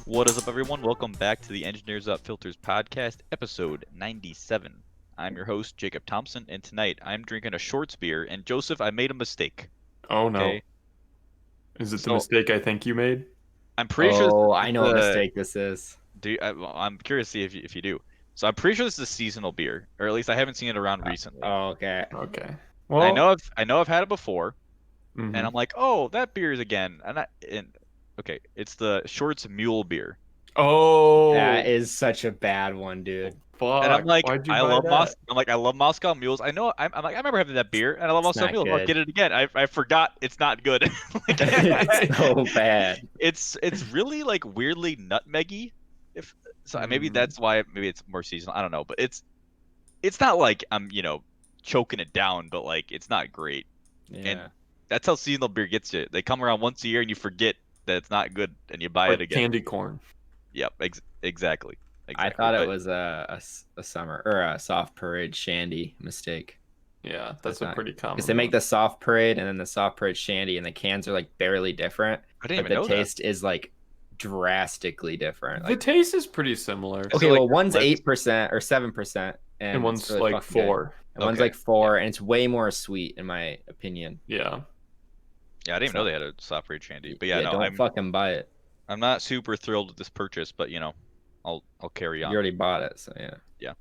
What is up, everyone? Welcome back to the Engineers Up Filters podcast, episode 97. I'm your host, Jacob Thompson, and tonight I'm drinking a Shorts beer. And Joseph, I made a mistake. Oh no. Okay? Is it the So mistake I think you made? I'm pretty sure. Oh, I know what mistake this is. I'm curious to see if you do. So I'm pretty sure this is a seasonal beer, or at least I haven't seen it around recently. Oh, okay. Okay. I Well, know I've had it before, mhm. and I'm like, oh, that beer is again. Okay, it's the Shorts Mule beer. Oh, That is such a bad one, dude. fuck. And I'm like, Why'd you I buy love that? I love Moscow mules. I know. I'm like, I remember having that beer, and I love It's Moscow not mules. I'll good. get it again. I forgot it's not good. Like, It's so bad. it's really like weirdly nutmeggy. If so, maybe Mm. that's why it's more seasonal. I don't know, but it's not like I'm choking it down, but like it's not great. Yeah. That's how seasonal beer gets you. They come around once a year, and you forget that it's not good, and you buy Like it again. candy corn. Yep, exactly. I thought it But- was a summer or a soft parade shandy mistake. Yeah, that's That's a not- pretty common. Because they make one. the soft parade and then the soft parade shandy, and the cans are like barely different, I didn't but even the know taste is like drastically different. The Like, taste is pretty similar, Is okay, it like well, one's less- 8% or 7%, and it's one's really like fucking good. 4. And one's Okay. like 4, and it's way more sweet in my opinion. Yeah. Yeah, I didn't even know they had a soft parade shandy. But yeah, no, don't fucking buy it. I'm not super thrilled with this purchase, but I'll carry You on. already bought it, so yeah.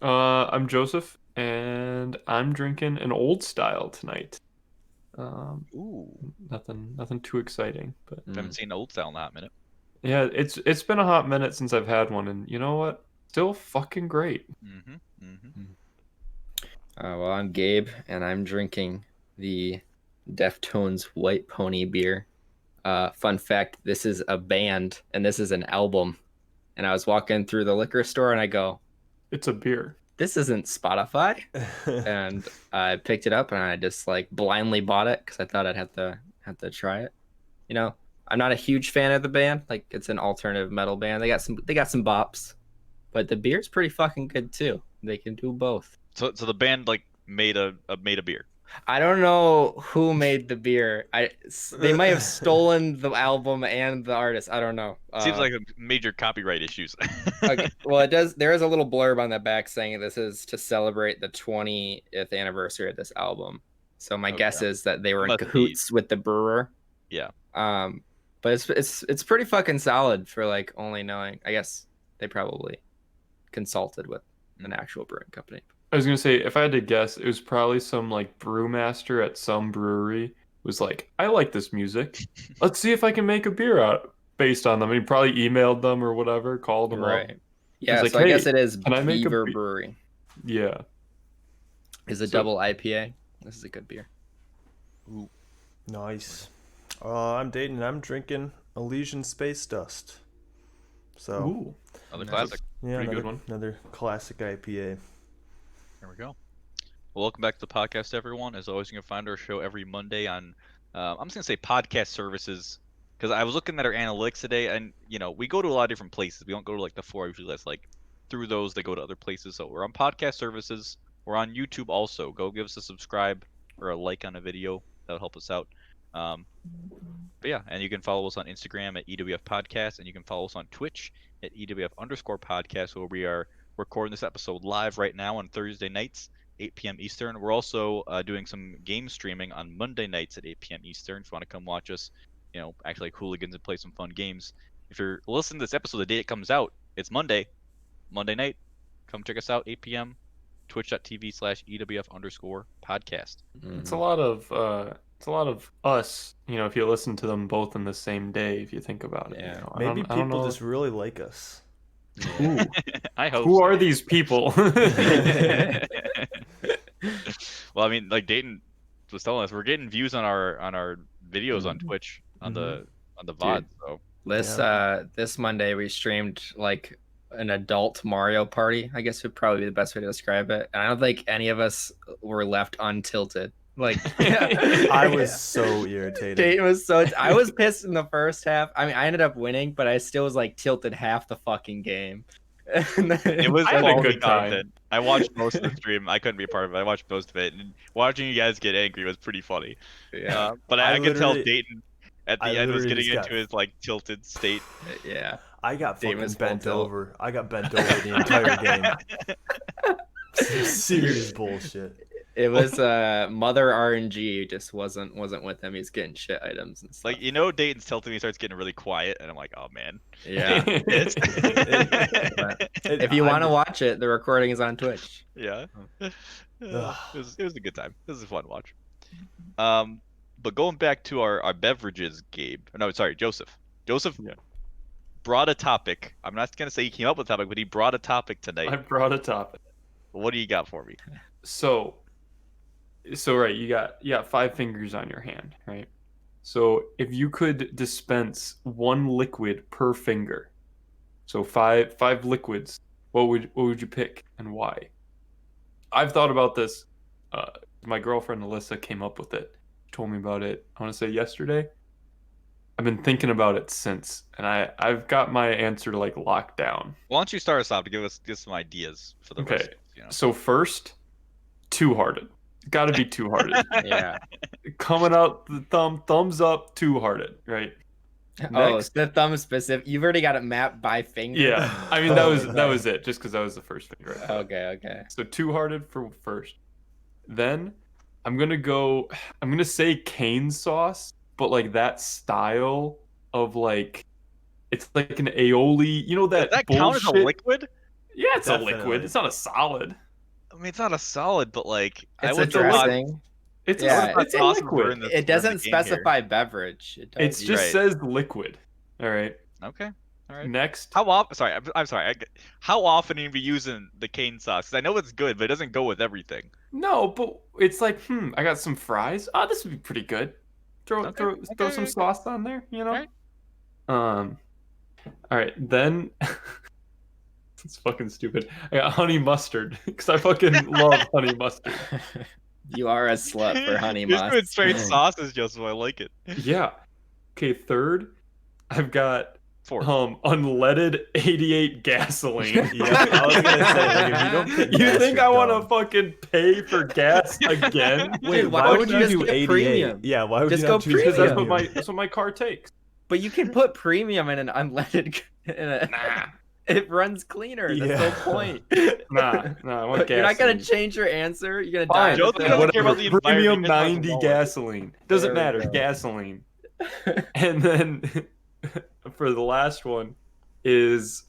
I'm Joseph, and I'm drinking an old style tonight. Ooh, Nothing too exciting, but haven't seen Old Style in a hot minute. yeah, it's been a hot minute since I've had one, and you know what? Still fucking great. Well, I'm Gabe, and I'm drinking the Deftones White Pony beer. Fun fact, this is a band, and this is an album. And I was walking through the liquor store, and I go, It's a beer. this isn't Spotify. And I picked it up, and I just like blindly bought it because I thought I'd have to try it. You know, I'm not a huge fan of the band. Like, it's an alternative metal band. They got some bops, but the beer's pretty fucking good too. They can do both. So the band like made a beer. I don't know who made the beer. They might have stolen the album and the artist. I don't know. Seems like a major copyright issues. Okay. Well, it does. There is a little blurb on the back saying this is to celebrate the 20th anniversary of this album. So my guess is that they were in Must be. cahoots with the brewer. Yeah. But it's pretty fucking solid for like only knowing. I guess they probably consulted with an actual brewing company. I was gonna say, if I had to guess, it was probably some like brewmaster at some brewery was like, I like this music. Let's see if I can make a beer out based on them. And he probably emailed them or whatever, called them up. Right. Yeah. like, So I guess "Hey, it is can I make a Beaver be-" Brewery. Yeah. Is a So- double IPA. This is a good beer. Nice. I'm dating and I'm drinking Elysian Space Dust. So, Ooh, Another Nice. classic. yeah, pretty good another, one. another classic IPA. There we go. Well, welcome back to the podcast, everyone. As always, you can find our show every Monday on, I'm just going to say podcast services, because I was looking at our analytics today, and, we go to a lot of different places. We don't go to, like, the four usually. That's, like, through those, they go to other places. So we're on podcast services. We're on YouTube also. Go give us a subscribe or a like on a video. That'll help us out. But yeah, and you can follow us on Instagram at EWF Podcast, and you can follow us on Twitch at EWF_podcast, where we are recording this episode live right now on Thursday nights, 8 p.m. Eastern. We're also doing some game streaming on Monday nights at 8 p.m. Eastern. If you want to come watch us, act like hooligans and play some fun games. If you're listening to this episode the day it comes out, it's Monday night. Come check us out, 8 p.m. twitch.tv/EWF_podcast. it's a lot of us. If you listen to them both in the same day, if you think about it. Yeah. I Maybe don't- I don't people know. just really like us. Ooh, I hope who so. are these people? Well, I mean, like Dayton was telling us, we're getting views on our videos on Twitch on the VOD. So This Monday we streamed like an adult Mario Party, I guess would probably be the best way to describe it. And I don't think any of us were left untilted Like, I was so irritated. Dayton was so. I was pissed in the first half. I mean, I ended up winning, but I still was like tilted half the fucking game. It was I had a quality good time. content. I watched most of the stream. I couldn't be a part of it. I watched most of it, and watching you guys get angry was pretty funny. Yeah, But I I could tell literally- Dayton at the I end was literally getting just into his like tilted state. yeah. I got Dayton fucking was full bent tilt. over. I got bent over the entire game. Some serious bullshit. It was Mother RNG just wasn't with him. He's getting shit items and stuff. Like Dayton's tilting. He starts getting really quiet, and I'm like, oh man. Yeah. It's- If you want to watch it, the recording is on Twitch. Yeah. Ugh. It was a good time. This is a fun watch. But going back to our beverages, Gabe. No, sorry, Joseph. Joseph Yeah. brought a topic. I'm not gonna say he came up with a topic, but he brought a topic tonight. I brought a topic. What do you got for me? So right, you got 5 fingers on your hand, right? So if you could dispense 1 liquid per finger, so five liquids, what would you pick and why? I've thought about this. My girlfriend Alyssa came up with it. Told me about it. I want to say yesterday. I've been thinking about it since, and I've got my answer like locked down. Why don't you start us off to give some ideas for the Okay. rest? You know? So first, Two-Hearted. Got to be Two-Hearted. Yeah. Coming out the thumbs up, Two-Hearted, right? Oh, Next. the thumb specific. You've already got it mapped by finger. Yeah, I mean that Oh, was nice. it, just because that was the first finger. I thought. Okay. So Two-Hearted for first. Then I'm gonna say cane sauce, but like that style of like, it's like an aioli. You know Does that that count as a bullshit? liquid? Yeah, it's a Definitely. liquid. It's not a solid. I mean, it's not a solid, but like I It's a would not- dressing. It's Yeah, it's a toss it liquid. in the- It doesn't the game here. specify beverage. It It does. just Right. says liquid. All right. Okay. All right. Next. How often? Sorry, I'm sorry. How often are you using the cane sauce? 'Cause I know it's good, but it doesn't go with everything. No, but it's like, I got some fries. Oh, this would be pretty good. Throw some sauce on there, you know? Alright. All right, then it's fucking stupid. I got honey mustard because I fucking love honey mustard. You are a slut for honey You're doing must. straight sauces, Joseph. I like it. Yeah. Okay, third, I've got Four. unleaded 88 gasoline. Yeah, I was gonna say, like, if you don't pick You gas, think you're I want to dumb. fucking pay for gas again? Wait, Dude, why why would would you you just do get 88? premium? Yeah, why would Just you go not choose Because premium. that's what my car takes. But you can put premium in an unleaded. Nah. It runs cleaner. That's Yeah. the point. Nah, I want You're not gonna gasoline. change your answer. You're gonna Fine, die. Joseph with doesn't that. care about the environment, Premium he just wants 90 lower. gasoline. Doesn't There we matter, go. gasoline. And then for the last one is,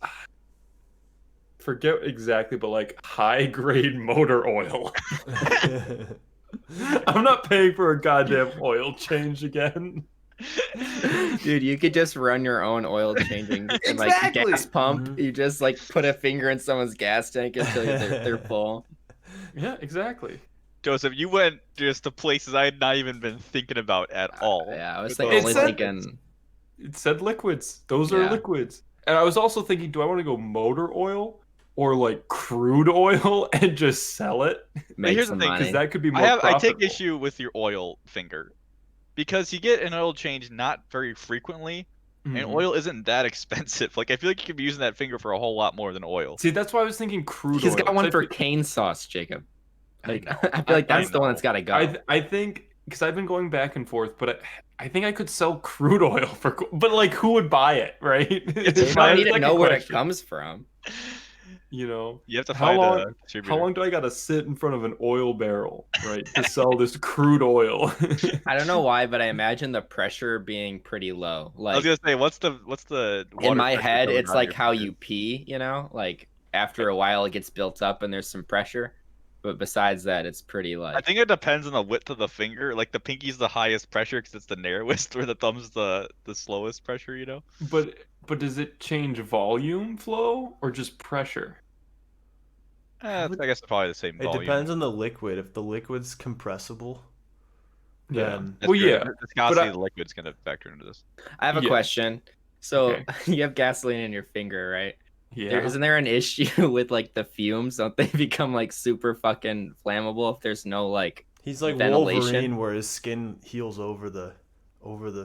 forget exactly, but like high grade motor oil. I'm not paying for a goddamn oil change again. Dude, you could just run your own oil changing and like Exactly. gas pump. Mhm. You just like put a finger in someone's gas tank until they're full. Yeah, exactly. Joseph, you went just to places I had not even been thinking about at all. Yeah, I was With thinking, those only said- thinking. It said liquids. Those are Yeah. liquids. And I was also thinking, do I want to go motor oil or like crude oil and just sell it? Make here's the some thing, 'cause Because money. that could be more I take profitable. issue with your oil finger because you get an oil change not very frequently, and Mhm. oil isn't that expensive. Like I feel like you could be using that finger for a whole lot more than oil. See, that's why I was thinking crude He's oil. got one 'cause for I, cane sauce, Jacob. Like, know. I feel like I that's the one know. that's got to go. I think because I've been going back and forth, but I think I could sell crude oil for, but like who would buy it, right? You It's don't my need to second know where it question. comes from. You know, You have to How find long- a distributor. how long do I gotta sit in front of an oil barrel, right, to sell this crude oil? I don't know why, but I imagine the pressure being pretty low. I was Like gonna say, what's the in water my pressure head, going it's on like your how finger? you pee, you know? Like after a while it gets built up and there's some pressure. But besides that, it's pretty I like think it depends on the width of the finger. Like the pinky's the highest pressure because it's the narrowest, where the thumb's the slowest pressure. You know. But does it change volume flow or just pressure? I guess it's probably the same It volume. depends on the liquid. If the liquid's compressible, Yeah. then That's Well, true. yeah, The viscosity but of the liquid's gonna factor into this. I have a Yeah. question. So Okay. you have gasoline in your finger, right? Yeah. Isn't there an issue with like the fumes? Don't they become like super fucking flammable if there's no like He's like ventilation. Wolverine, where his skin heals over the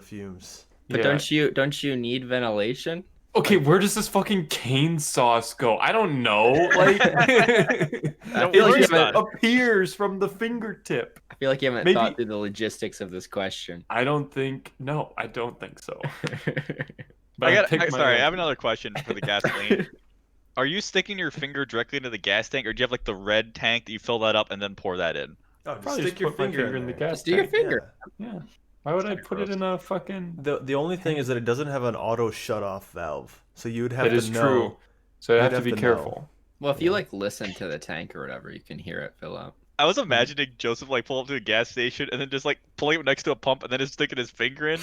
fumes. But Yeah. don't you need ventilation? Okay, where does this fucking cane sauce go? I don't know. Like, I Don't feel like worry you it about haven't. it. appears from the fingertip. I feel like you haven't Maybe- thought through the logistics of this question. I don't think so. But I I got. picked my Sorry, I have answer. another question for the gasoline. Are you sticking your finger directly into the gas tank, or do you have like the red tank that you fill that up and then pour that in? Oh, just Probably stick just your put my finger finger in in the there. gas Just do your tank. finger. Yeah. Why would I kinda put it gross. in a fucking... The only thing is that it doesn't have an auto shut off valve, so you would have That to is know. true. So I You'd have to have be to know. careful. Well, if you Yeah. like listen to the tank or whatever, you can hear it fill up. I was imagining Joseph like pull up to a gas station and then just like pulling it next to a pump and then just sticking his finger in.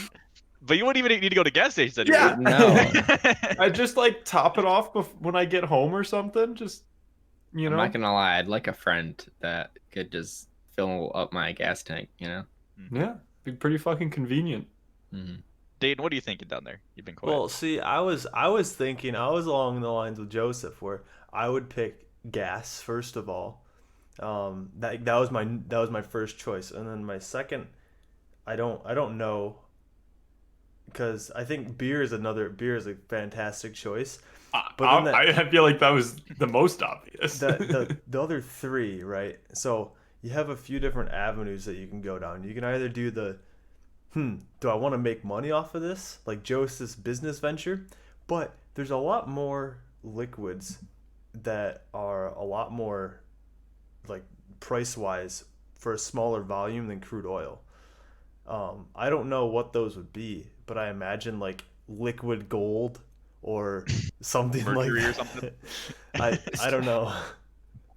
But you wouldn't even need to go to gas stations anymore. Yeah. No, I just like top it off when I get home or something. Just, you I'm know? not gonna lie. I'd like a friend that could just fill up my gas tank. Yeah. Be pretty fucking convenient. Mhm. Dayton, what are you thinking down there? You've been quiet. Well, see, I was thinking, I was along the lines with Joseph, where I would pick gas first of all. That was my first choice, and then my second, I don't know, because I think beer is a fantastic choice. But then I feel like that was the most obvious. the other three, right? So you have a few different avenues that you can go down. You can either do the do I want to make money off of this, like Joseph's business venture? But there's a lot more liquids that are a lot more like price wise for a smaller volume than crude oil. I don't know what those would be, but I imagine like liquid gold or something Mercury like or that. something? I don't know.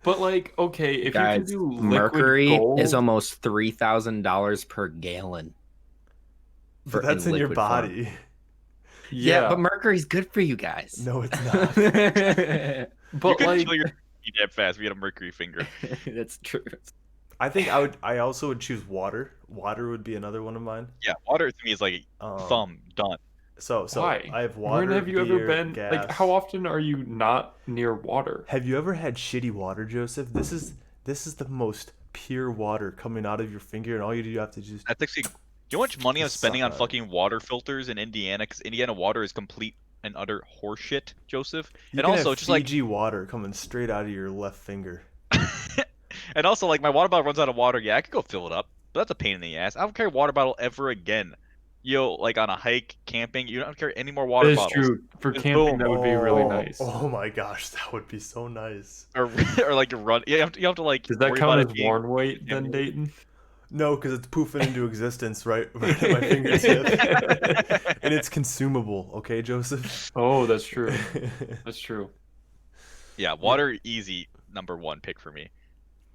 But like, okay, if you Guys, can do liquid mercury gold, is almost $3,000 per gallon. But that's in your liquid form. body. Yeah, but mercury's good for you guys. No, it's not. You but could like, kill your that fast if you had a mercury finger. That's true. I think I also would choose water. Water would be another one of mine. Yeah, water to me is like thumb done. So why? I have water. When have you beer, ever been? gas. Like, how often are you not near water? Have you ever had shitty water, Joseph? This is the most pure water coming out of your finger, and all you do have to just. That's actually. Do you know how much money I'm Suck spending on on it. fucking water filters in Indiana? Because Indiana water is complete and utter horseshit, Joseph. You And can also, have just like, Fiji water coming straight out of your left finger. and also like my water bottle runs out of water. Yeah, I could go fill it up, but that's a pain in the ass. I don't carry a water bottle ever again. Like on a hike, camping, you don't carry any more water That is bottles. true. For Just camping, boom. that would be really nice. Oh my gosh, that would be so nice. Or like you run. You have to like. Does that worry count about as it being- worn weight then, Dayton? No, because it's poofing into existence right at my fingertip, and it's consumable. Okay, Joseph. Oh, that's true. That's true. Yeah, water easy #1 pick for me.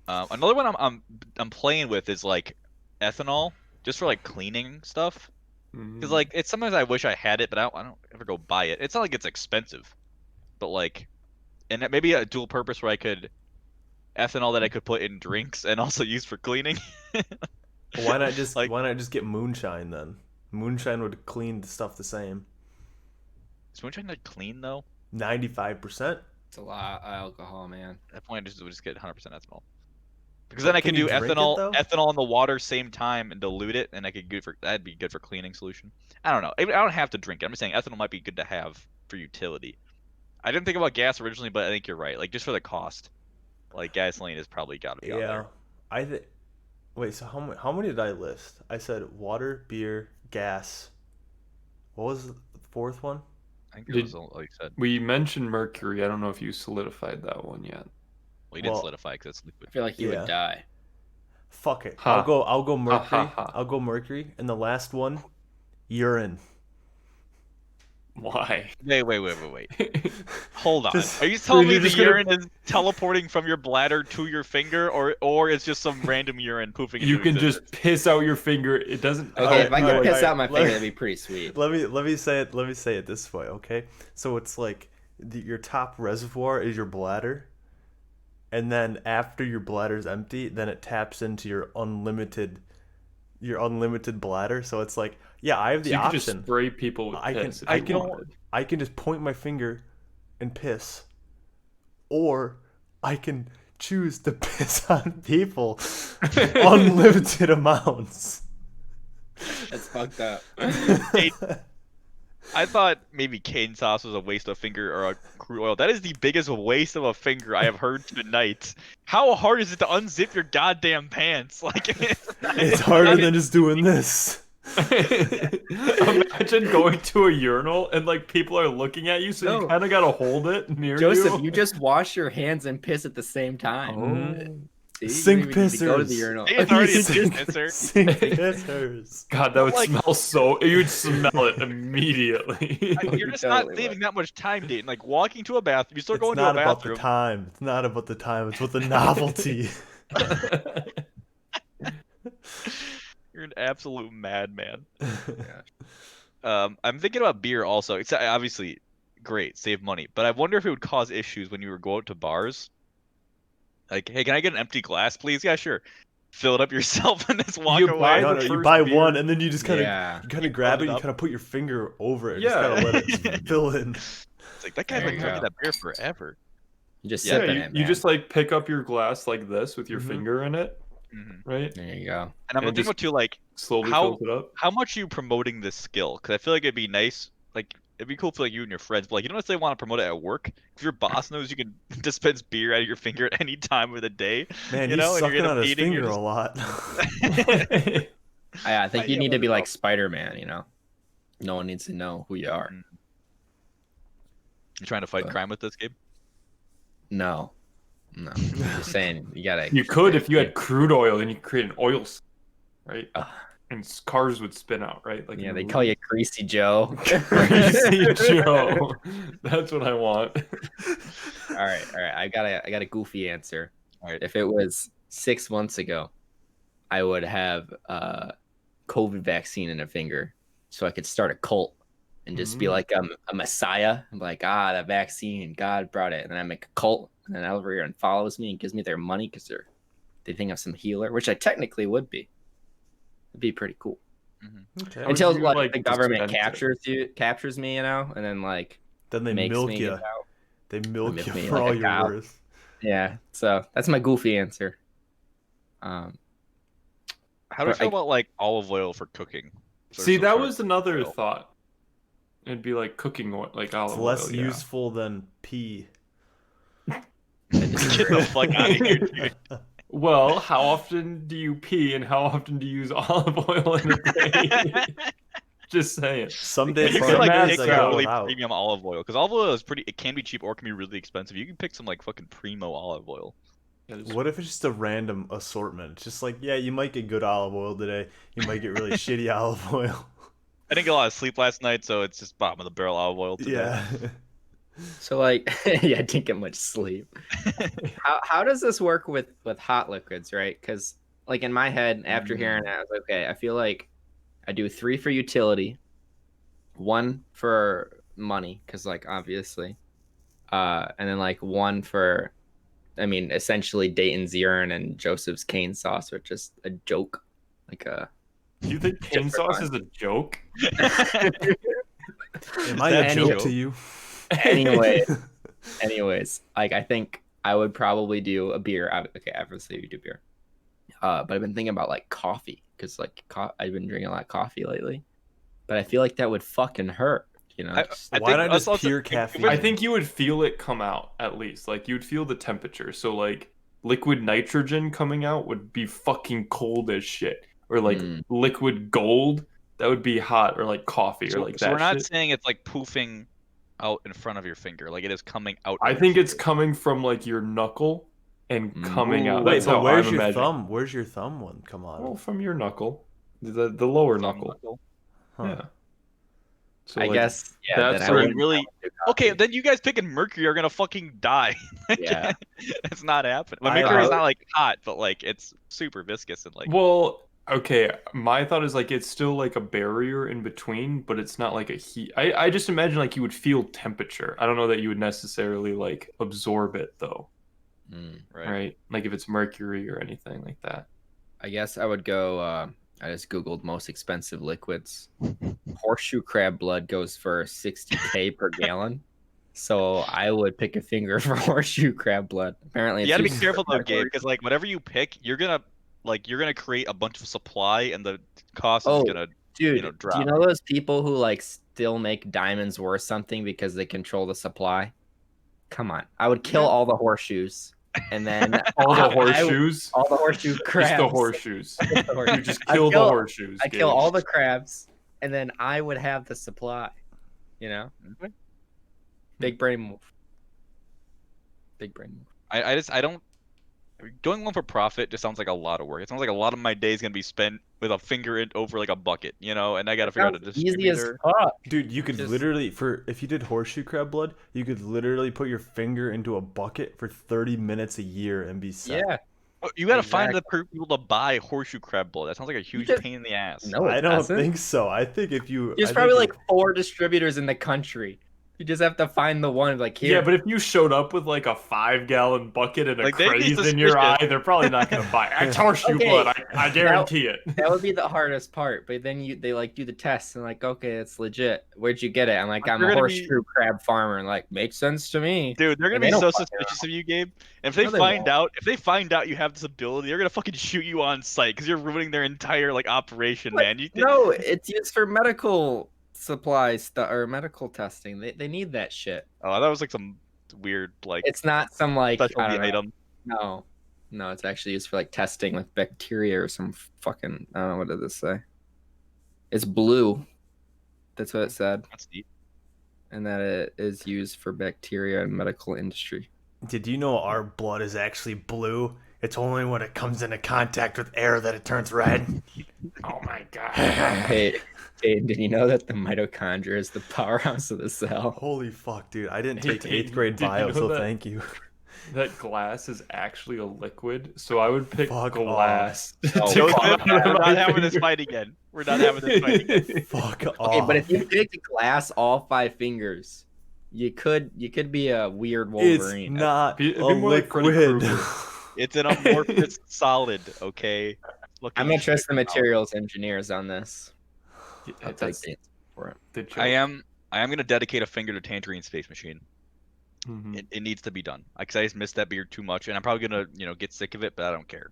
Another one I'm playing with is like ethanol, just for like cleaning stuff. Because like it's sometimes I wish I had it, but I don't ever go buy it. It's not like it's expensive, but like, and maybe a dual purpose where I could ethanol that I could put in drinks and also use for cleaning. Why not just Like- get moonshine then? Moonshine would clean the stuff the same. Is moonshine like clean though? 95%. It's a lot of alcohol, man. At that point, I would just get 100% ethanol. Because But then I can could you do drink it, ethanol, though? ethanol in the water same time and dilute it, and that'd be good for cleaning solution. I don't know. I don't have to drink it. I'm just saying ethanol might be good to have for utility. I didn't think about gas originally, but I think you're right. Like just for the cost, like gasoline is probably got to be on Yeah. there. I think. Wait, so how many did I list? I said water, beer, gas. What was the fourth one? I think it Did- was all you said. We mentioned mercury. I don't know if you solidified that one yet. Well, you didn't Well- solidify because it's I liquid. feel like you Yeah. would die. Fuck it. Ha. I'll go mercury. ha. I'll go mercury. And the last one, urine. Why? Wait. Hold on. Just- Are you telling me you're the just gonna- urine is teleporting from your bladder to your finger, or it's just some random urine poofing? You into can just existence? piss out your finger. It doesn't. Okay, Alright, if I could alright, piss alright. out my finger, Let- that'd be pretty sweet. Let me say it this way, okay? So it's like your top reservoir is your bladder, and then after your bladder's empty, then it taps into your unlimited bladder. So it's like, yeah, I have So the you can just option. spray people with I can piss if I you can wanted. I can just point my finger and piss, or I can choose to piss on people unlimited amounts. That's fucked up. I thought maybe cane sauce was a waste of finger or a crude oil. That is the biggest waste of a finger I have heard tonight. How hard is it to unzip your goddamn pants? Like It's harder than just doing this. Imagine going to a urinal and like people are looking at you, so you No. kind of gotta hold it near Joseph, you. you just wash your hands and piss at the same time. Oh. See, Sink you don't even need to go to the pissers. urinal. It's already a Sink- pisser. Sink pissers. God, that would Like- smell so. You would smell it immediately. You're just totally not saving that much time, Dayton. Like walking to a bathroom, you start It's going to not a about the bathroom. time. It's not about the time. It's what the novelty. You're an absolute madman. I'm thinking about beer also. It's obviously great, save money, but I wonder if it would cause issues when you were going to bars. Like, hey, can I get an empty glass, please? Yeah, sure. Fill it up yourself and just walk You away. buy No, the you first buy beer. one and then you just kind of Yeah. grab it. it You up. kind of put your finger over it. Yeah. Just kind of let it fill in. It's like that guy's There been you drinking go. that beer forever. You just Yeah, sip in you, it, you man. just like pick up your glass like this with your Mhm. finger in it, right? There you go. And I'm And thinking just- too, like, Slowly How- fills it up. how much are you promoting this skill? Because I feel like it'd be nice. Like, it'd be cool for like you and your friends, but like, you don't necessarily want to promote it at work. If your boss knows you can dispense beer out of your finger at any time of the day, Man, you he's know, and you're sucking in a on his meeting, you're finger just- a lot. I think you Yeah, need to what be like about- Spider-Man, you know? No one needs to know who you are. You trying to fight But- crime with this, Gabe? No. No. I'm just saying, you gotta... You could if you had crude oil and you create an oil, right? Ugh. And cars would spin out, right? Like Yeah, in they the call you movie. Greasy Joe. Greasy Joe. That's what I want. All right. I got a goofy answer. All right. If it was 6 months ago, I would have COVID vaccine in a finger, so I could start a cult and just be like a messiah. I'm like, that vaccine, God brought it, and then I make a cult, and then everyone follows me and gives me their money because they think I'm some healer, which I technically would be. It'd be pretty cool Okay. would until you, like, like, the government dispense it? captures me, you know, and then like Then they makes milk me you. get out. They milk milk you me for like all a you're cow. worth. Yeah, so that's my goofy answer. How do you But feel I- about like olive oil for cooking? See, Some that sort was of another oil. thought. It'd be like cooking oil, like olive It's less oil. Yeah. useful than pee. Get the fuck out of here, dude. Well, how often do you pee and how often do you use olive oil in a day? Just saying. Some days, You Some can like mass pick out a without. really premium olive oil because olive oil is pretty. It can be cheap or it can be really expensive. You can pick some like fucking primo olive oil. What if it's just a random assortment? It's just like, yeah, you might get good olive oil today. You might get really shitty olive oil. I didn't get a lot of sleep last night, so it's just bottom of the barrel olive oil today. Yeah. So like, yeah, I didn't get much sleep. How does this work with hot liquids, right? Because like in my head, after hearing that, I was like, okay, I feel like I do 3 for utility, 1 for money, because like obviously, and then like 1 for, I mean, essentially Dayton's urine and Joseph's cane sauce, which is a joke, like a. You think cane Just for sauce fun. is a joke? Am I That a joke joke. to you? Anyways, like I think I would probably do a beer. Okay, obviously we do beer. But I've been thinking about like coffee because like I've been drinking a lot of coffee lately. But I feel like that would fucking hurt, you know. I Why think not us just also- pure it caffeine? would- I think you would feel it come out at least. Like you'd feel the temperature. So like liquid nitrogen coming out would be fucking cold as shit. Or like liquid gold, that would be hot. Or like coffee or like so that we're not shit. saying it's like poofing out in front of your finger, like it is coming out. I of your think it's finger. coming from like your knuckle and coming out. Wait, That's but how where's I'm your imagining. thumb? Where's your thumb one come on? Well, from your knuckle, the lower Thumb knuckle. Huh. Yeah. So I like, guess yeah. that's Then I where wouldn't really- do Okay, coffee. then you guys picking mercury are gonna fucking die. Yeah. It's not happening. Well, I- mercury is I- not like hot, but like it's super viscous and like. Well, okay. My thought is like it's still like a barrier in between, but it's not like a heat. I just imagine like you would feel temperature. I don't know that you would necessarily like absorb it though, right? Like if it's mercury or anything like that. I guess I would go. I just googled most expensive liquids. Horseshoe crab blood goes for $60K per gallon. So I would pick a finger for horseshoe crab blood. Apparently, You it's got to be used careful for though, Gabe, because like whatever you pick, you're gonna create a bunch of supply, and the cost is Oh, gonna dude, do you drop. know those people who like still make diamonds worth something because they control the supply? Come on, I would kill Yeah. all the horseshoes, and then All the I would- horseshoes? all the horseshoe crabs. Just the horseshoes. Just the horseshoes. You just I'd kill the kill- horseshoes. I kill Gabe. all the crabs, and then I would have the supply. You know, Okay. big brain move. Big brain move. I don't. Going one for profit just sounds like a lot of work. It sounds like a lot of my day is gonna be spent with a finger over like a bucket, and I gotta figure out a Sounds easy as distributor. fuck. Dude, you could Just- literally if you did horseshoe crab blood, you could literally put your finger into a bucket for 30 minutes a year and be set. Yeah. Oh, you gotta find the people to buy horseshoe crab blood. That sounds like a huge just- pain in the ass. No, I it don't doesn't. think so. I think if you There's I probably think like 4 distributors in the country. You just have to find the one. Like here. Yeah, but if you showed up with like a 5-gallon bucket and a Like, they'd be craze in your eye, suspicious. they're probably not gonna buy it. It's horseshoe Okay, blood. I guarantee it. that would be the hardest part. But then they like do the test and like, okay, it's legit. Where'd you get it? I'm like, Like, I'm they're a gonna be- horseshoe crab farmer, and like, makes sense to me. Dude, they're gonna And they be don't so fuck suspicious of you, Gabe. And if they No, they find won't. out, you have this ability, they're gonna fucking shoot you on site because you're ruining their entire like operation, Like, man. You No, it's used for medical supplies or medical testing. They need that shit. Oh, that was like some weird like It's not some like I specialty don't know. item. No, it's actually used for like testing with bacteria or some fucking I don't know what did this say. It's blue. That's what it said, That's neat. and that it is used for bacteria and medical industry. Did you know our blood is actually blue? It's only when it comes into contact with air that it turns red. Oh my god. Hey, did you know that the mitochondria is the powerhouse of the cell? Holy fuck, dude. I didn't Hey, take hey, 8th grade did you bio, know so that- thank you. That glass is actually a liquid, so I would pick Fuck glass. off. to Joseph, come out of we're my not having this finger. fight again. We're not having this fight again. Fuck Okay, off. but if you picked glass all 5 fingers, you could be a weird It's Wolverine. not It'd a be more like Freddy liquid. Krueger. It's an amorphous solid, okay? I'm gonna trust the materials engineers on this. Yeah, I'll take that's the answer for it. the joke. I am gonna dedicate a finger to Tangerine Space Machine. Mhm. It needs to be done. Because I just missed that beer too much, and I'm probably gonna get sick of it, but I don't care.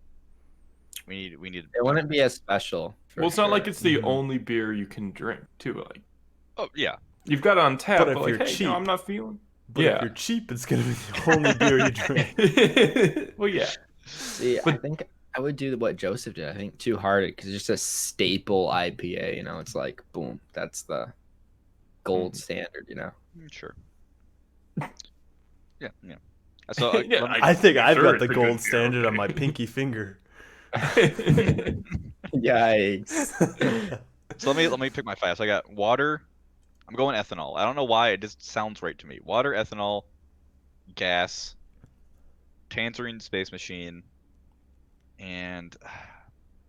We need. It wouldn't be as special. for Well, it's not like sure. it's the Mhm. only beer you can drink, too. Like Oh yeah. you've got it on tap, But but, if like, you're hey, cheap- no, I'm not feeling. But if you're cheap, it's gonna be the only beer you drink. Well, yeah. See, I But- think I would do what Joseph did. I think Too Hard because it's just a staple IPA. You know, it's like boom, that's the gold standard. You know. Sure. Yeah. So Yeah, let me- I think I've Sure, got it's the a good gold beer, standard on okay. my pinky finger. Yikes. So let me pick my 5. So I got water. I'm going ethanol. I don't know why, it just sounds right to me. Water, ethanol, gas, Tangerine Space Machine, and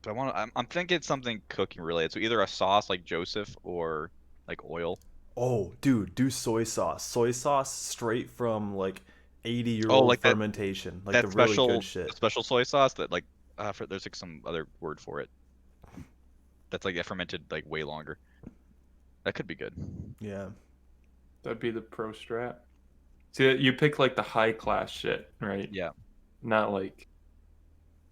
I'm thinking something cooking related. So either a sauce like Joseph or like oil. Oh, dude, do soy sauce. Soy sauce straight from like 80-year-old like that- fermentation. Like that the really special good shit. special soy sauce that like there's like some other word for it. That's like fermented like way longer. That could be good. Yeah. That'd be the pro strat. See, you pick like the high class shit, right? Yeah. Not like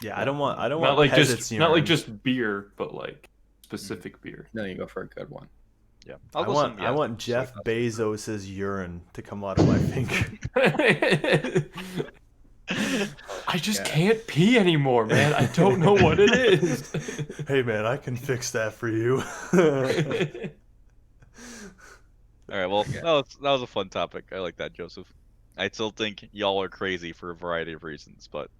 Yeah, I don't want not peasants like urine. just beer, but like specific beer. No, you go for a good one. Yeah. I go want some, want soy Jeff sauce. Bezos's urine to come out of my finger. I just Yeah. can't pee anymore, man. I don't know what it is. Hey man, I can fix that for you. All right. Well, Yeah. that was a fun topic. I like that, Joseph. I still think y'all are crazy for a variety of reasons, but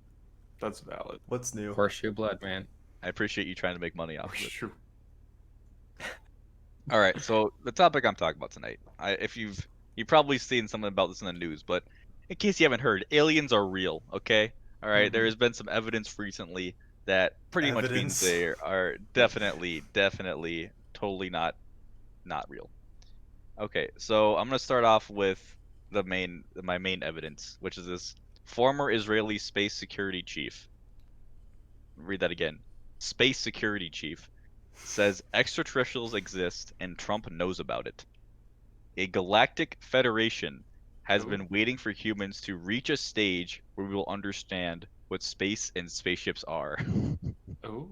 That's valid. What's new? Horseshoe blood, man. I appreciate you trying to make money off of it. Sure. All right, so the topic I'm talking about tonight, if you've probably seen something about this in the news, but in case you haven't heard, aliens are real. Okay, all right. There has been some evidence recently that pretty much means Evidence. they are definitely, totally not real. Okay, so I'm gonna start off with my main evidence, which is this former Israeli space security chief. Read that again. Space security chief says extraterrestrials exist and Trump knows about it. A galactic federation has Ooh. been waiting for humans to reach a stage where we will understand what space and spaceships are. Oh.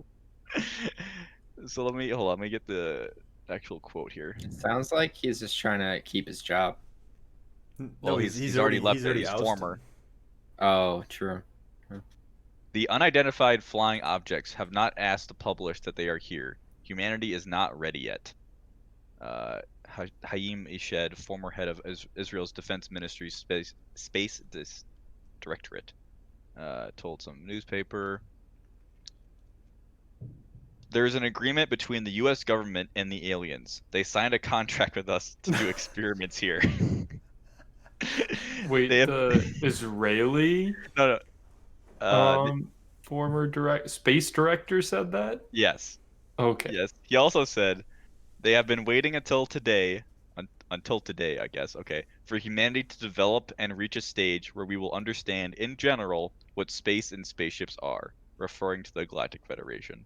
So let me hold on. Let me get the actual quote here. It sounds like he's just trying to keep his job. No, Well, he's already left it. He's ousted. former. Oh, true. The unidentified flying objects have not asked the publish that they are here. Humanity is not ready yet. Hayim Eshed, former head of Israel's Defense Ministry's Space Directorate, told some newspaper. There's an agreement between the U.S. government and the aliens. They signed a contract with us to do experiments here. Wait, They have- the Israeli no. former space director said that? Yes. Okay. Yes. He also said they have been waiting until today, I guess, okay, for humanity to develop and reach a stage where we will understand in general what space and spaceships are, referring to the Galactic Federation.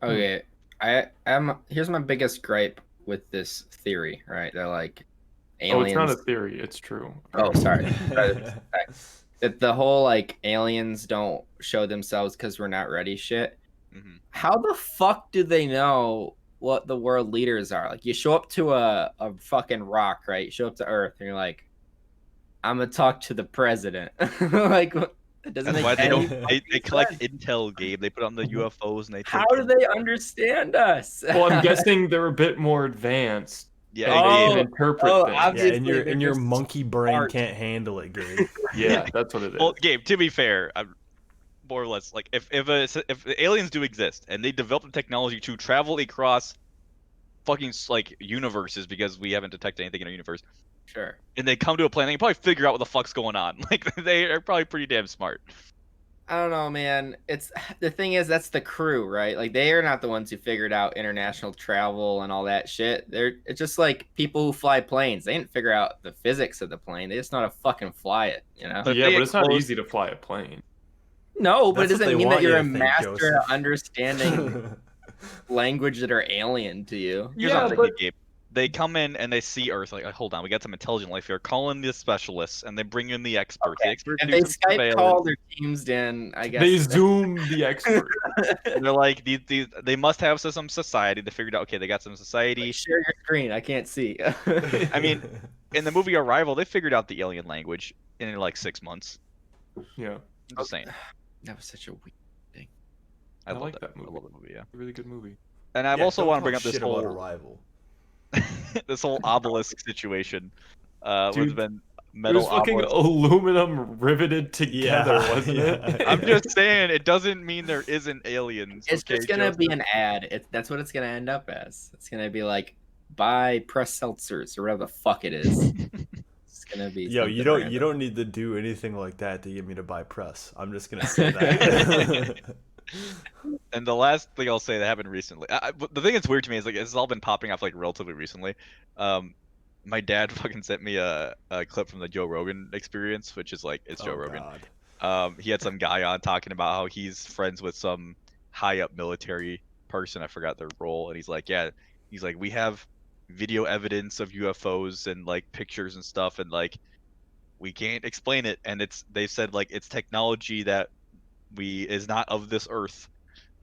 Okay, I'm here's my biggest gripe with this theory, right? They're like Oh, it's not a aliens. theory. It's true. Oh, sorry. That the whole like aliens don't show themselves because we're not ready shit. Hmm. How the fuck do they know what the world leaders are? Like you show up to a fucking rock, right? You show up to Earth and you're like, I'm gonna talk to the president. Like it doesn't That's make why they any don't. They fucking collect sense. intel, Gabe. They put on the UFOs and they. How take do they understand us? Well, I'm guessing they're a bit more advanced. Yeah, and they Oh, can interpret oh, things. Yeah, obviously. and your they're your just monkey brain smart. can't handle it, Gabe. Yeah, that's what it is. Well, Gabe. To be fair, I'm more or less like if the aliens do exist and they develop the technology to travel across fucking like universes because we haven't detected anything in our universe, Sure. and they come to a planet, they can probably figure out what the fuck's going on. Like they are probably pretty damn smart. I don't know, man. It's the thing is that's the crew, right? Like they are not the ones who figured out international travel and all that shit. It's just like people who fly planes. They didn't figure out the physics of the plane. They just know how to fucking fly it, you know? But Yeah, they but it's not expose- easy to fly a plane. No, but That's it what they doesn't mean want that you're you a to think, master Joseph. at understanding language that are alien to you. Here's Yeah, what I'm but thinking, Gabe. They come in and they see Earth, like, hold on, we got some intelligent life here. Call in the specialists, and they bring in the experts. The experts If do they some Skype surveillance. call their teams in, I guess they zoom the expert. And they're like, they must have some society. They figured out, okay, they got some society. Share your screen. I can't see. I mean, in the movie Arrival, they figured out the alien language in like 6 months. Yeah, I'm just saying. That was such a weird thing. I like love that movie. I love the movie, yeah. a really good movie. And I Yeah, also don't want to bring talk up this shit about whole Arrival. this whole obelisk situation. With Dude, been It metal was fucking obelisk. aluminum riveted together, wasn't it? yeah. I'm just saying, it doesn't mean there isn't aliens. It's okay, just gonna be Joseph? an ad. That's what it's gonna end up as. It's gonna be like buy press seltzers or whatever the fuck it is. It's gonna be. Yo, you something don't random. you don't need to do anything like that to get me to buy press. I'm just gonna say that. And the last thing I'll say that happened recently. The thing that's weird to me is like this has all been popping off like relatively recently. My dad fucking sent me a clip from the Joe Rogan experience, which is like it's Joe Oh, Rogan. God. He had some guy on talking about how he's friends with some high up military person. I forgot their role, and he's like, yeah, he's like, we have video evidence of UFOs and like pictures and stuff, and like we can't explain it, and they said like it's technology that is not of this earth,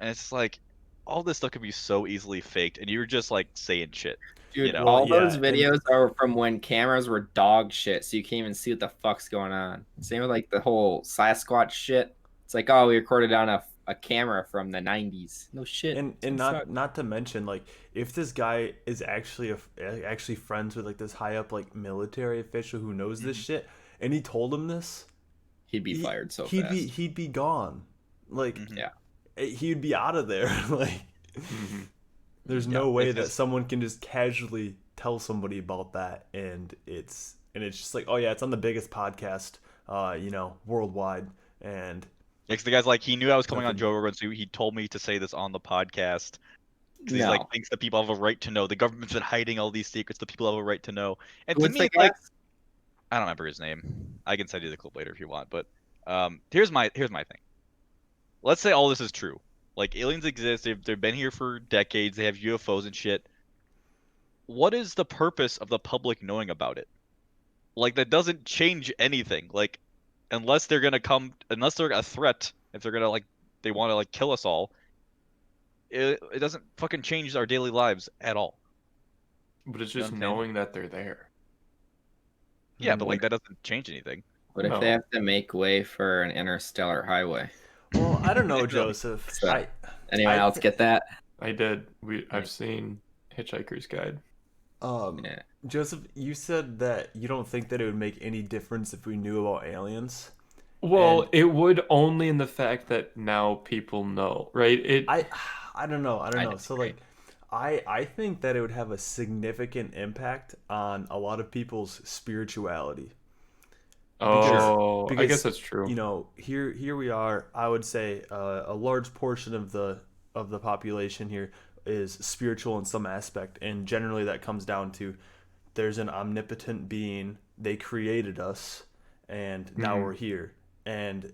and it's like all this stuff can be so easily faked, and you're just like saying shit. Dude, you know? all Well, those yeah, videos are from when cameras were dog shit, so you can't even see what the fuck's going on. Same with like the whole Sasquatch shit. It's like, oh, we recorded on a camera from the 90s. No shit. And It not sucked. not to mention, like, if this guy is actually actually friends with like this high up like military official who knows this shit, and he told him this, He'd be he- fired so he'd fast. he'd be gone. Like, Mhm. Yeah. he'd be out of there. Like, Mhm. there's Yeah, no way it's that just- someone can just casually tell somebody about that, and it's just like, oh yeah, it's on the biggest podcast, worldwide, and Yeah, 'cause the guy's like, he knew I was coming on Nothing. Joe Rogan, so he told me to say this on the podcast. 'Cause he's No. like, thinks that people have a right to know. The government's been hiding all these secrets. The people have a right to know. And to What's me, the it's like, guess? I don't remember his name. I can send you the clip later if you want. But here's my thing. Let's say all this is true. Like aliens exist. They've been here for decades. They have UFOs and shit. What is the purpose of the public knowing about it? Like that doesn't change anything. Like unless they're a threat, if they're gonna like they want to like kill us all, it doesn't fucking change our daily lives at all. But it's You know just what I'm saying? knowing that they're there. Yeah, but Hmm. like that doesn't change anything. What if No. they have to make way for an interstellar highway? Well, I don't know, No. Joseph. So, anyone else get that? I did. I've seen Hitchhiker's Guide. Yeah. Joseph, you said that you don't think that it would make any difference if we knew about aliens. Well, And- it would only in the fact that now people know, right? I don't know. I don't I know. So disagree. like, I think that it would have a significant impact on a lot of people's spirituality. I Because guess that's true. you know, here we are. I would say a large portion of the population here is spiritual in some aspect, and generally that comes down to there's an omnipotent being. They created us, and now Mhm. we're here. And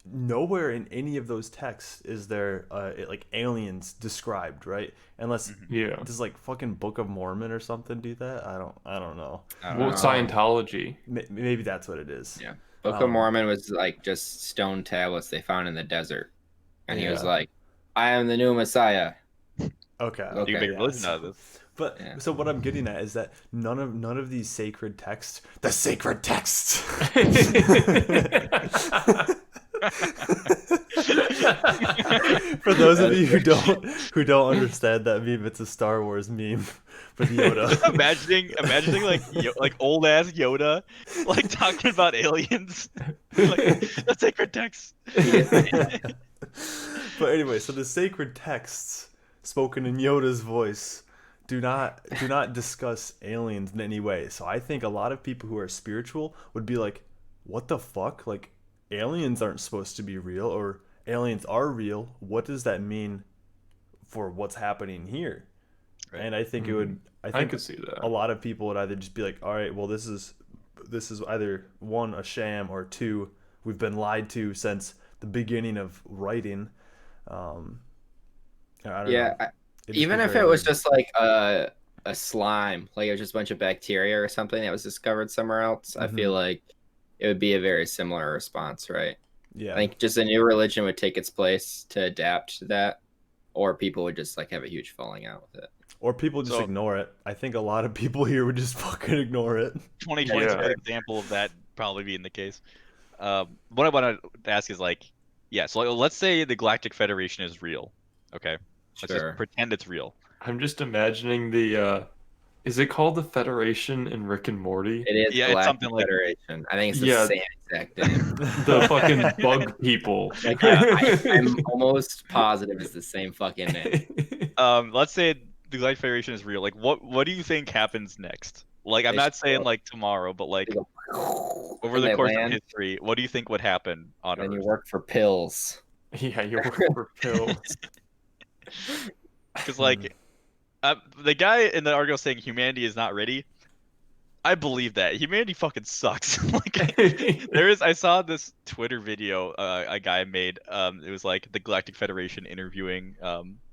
nowhere in any of those texts is there like aliens described, right? Unless Yeah. does like fucking Book of Mormon or something do that? I don't know. I don't Well, know. Scientology. Maybe that's what it is. Yeah. Book of Um, Mormon was like just stone tablets they found in the desert. And he was Yeah. like, I am the new Messiah. Okay. You You can can make yeah, religion so- out of this. But Yeah. so what I'm getting at is that none of these sacred texts, the sacred texts. For those of you who don't understand that meme, it's a Star Wars meme with Yoda. imagining like old ass Yoda, like talking about aliens, like the sacred text. But anyway, so the sacred texts spoken in Yoda's voice do not discuss aliens in any way. So I think a lot of people who are spiritual would be like, what the fuck? Like aliens aren't supposed to be real, or aliens are real. What does that mean for what's happening here? Right. And I think it would I I think could see that. a lot of people would either just be like, all right, well this is either one, a sham, or two, we've been lied to since the beginning of writing. I don't Yeah, know. It'd just even be if very it was weird. just like a slime, like it was just a bunch of bacteria or something that was discovered somewhere else, I feel like it would be a very similar response, right? Yeah. I think just a new religion would take its place to adapt to that, or people would just like have a huge falling out with it. Or people just So- ignore it. I think a lot of people here would just fucking ignore it. 2020 is a Yeah. good example of that probably being the case. What I want to ask is like, yeah, so like, let's say the Galactic Federation is real. Okay, let's Sure. just pretend it's real. I'm just imagining is it called the Federation in Rick and Morty? It is Yeah, it's Galactic something like- Federation. I think it's the Yeah. same exact name. The fucking bug people. Like I'm almost positive it's the same fucking name. Let's say the Galactic Federation is real. Like, what do you think happens next? Like, I'm They not show saying up. like tomorrow, but like They go, over and the they course land, of history, what do you think would happen on and you Earth? work for pills. Yeah, you work for pills. Because like, the guy in the article saying humanity is not ready. I believe that humanity fucking sucks. Like, I saw this Twitter video a guy made. It was like the Galactic Federation interviewing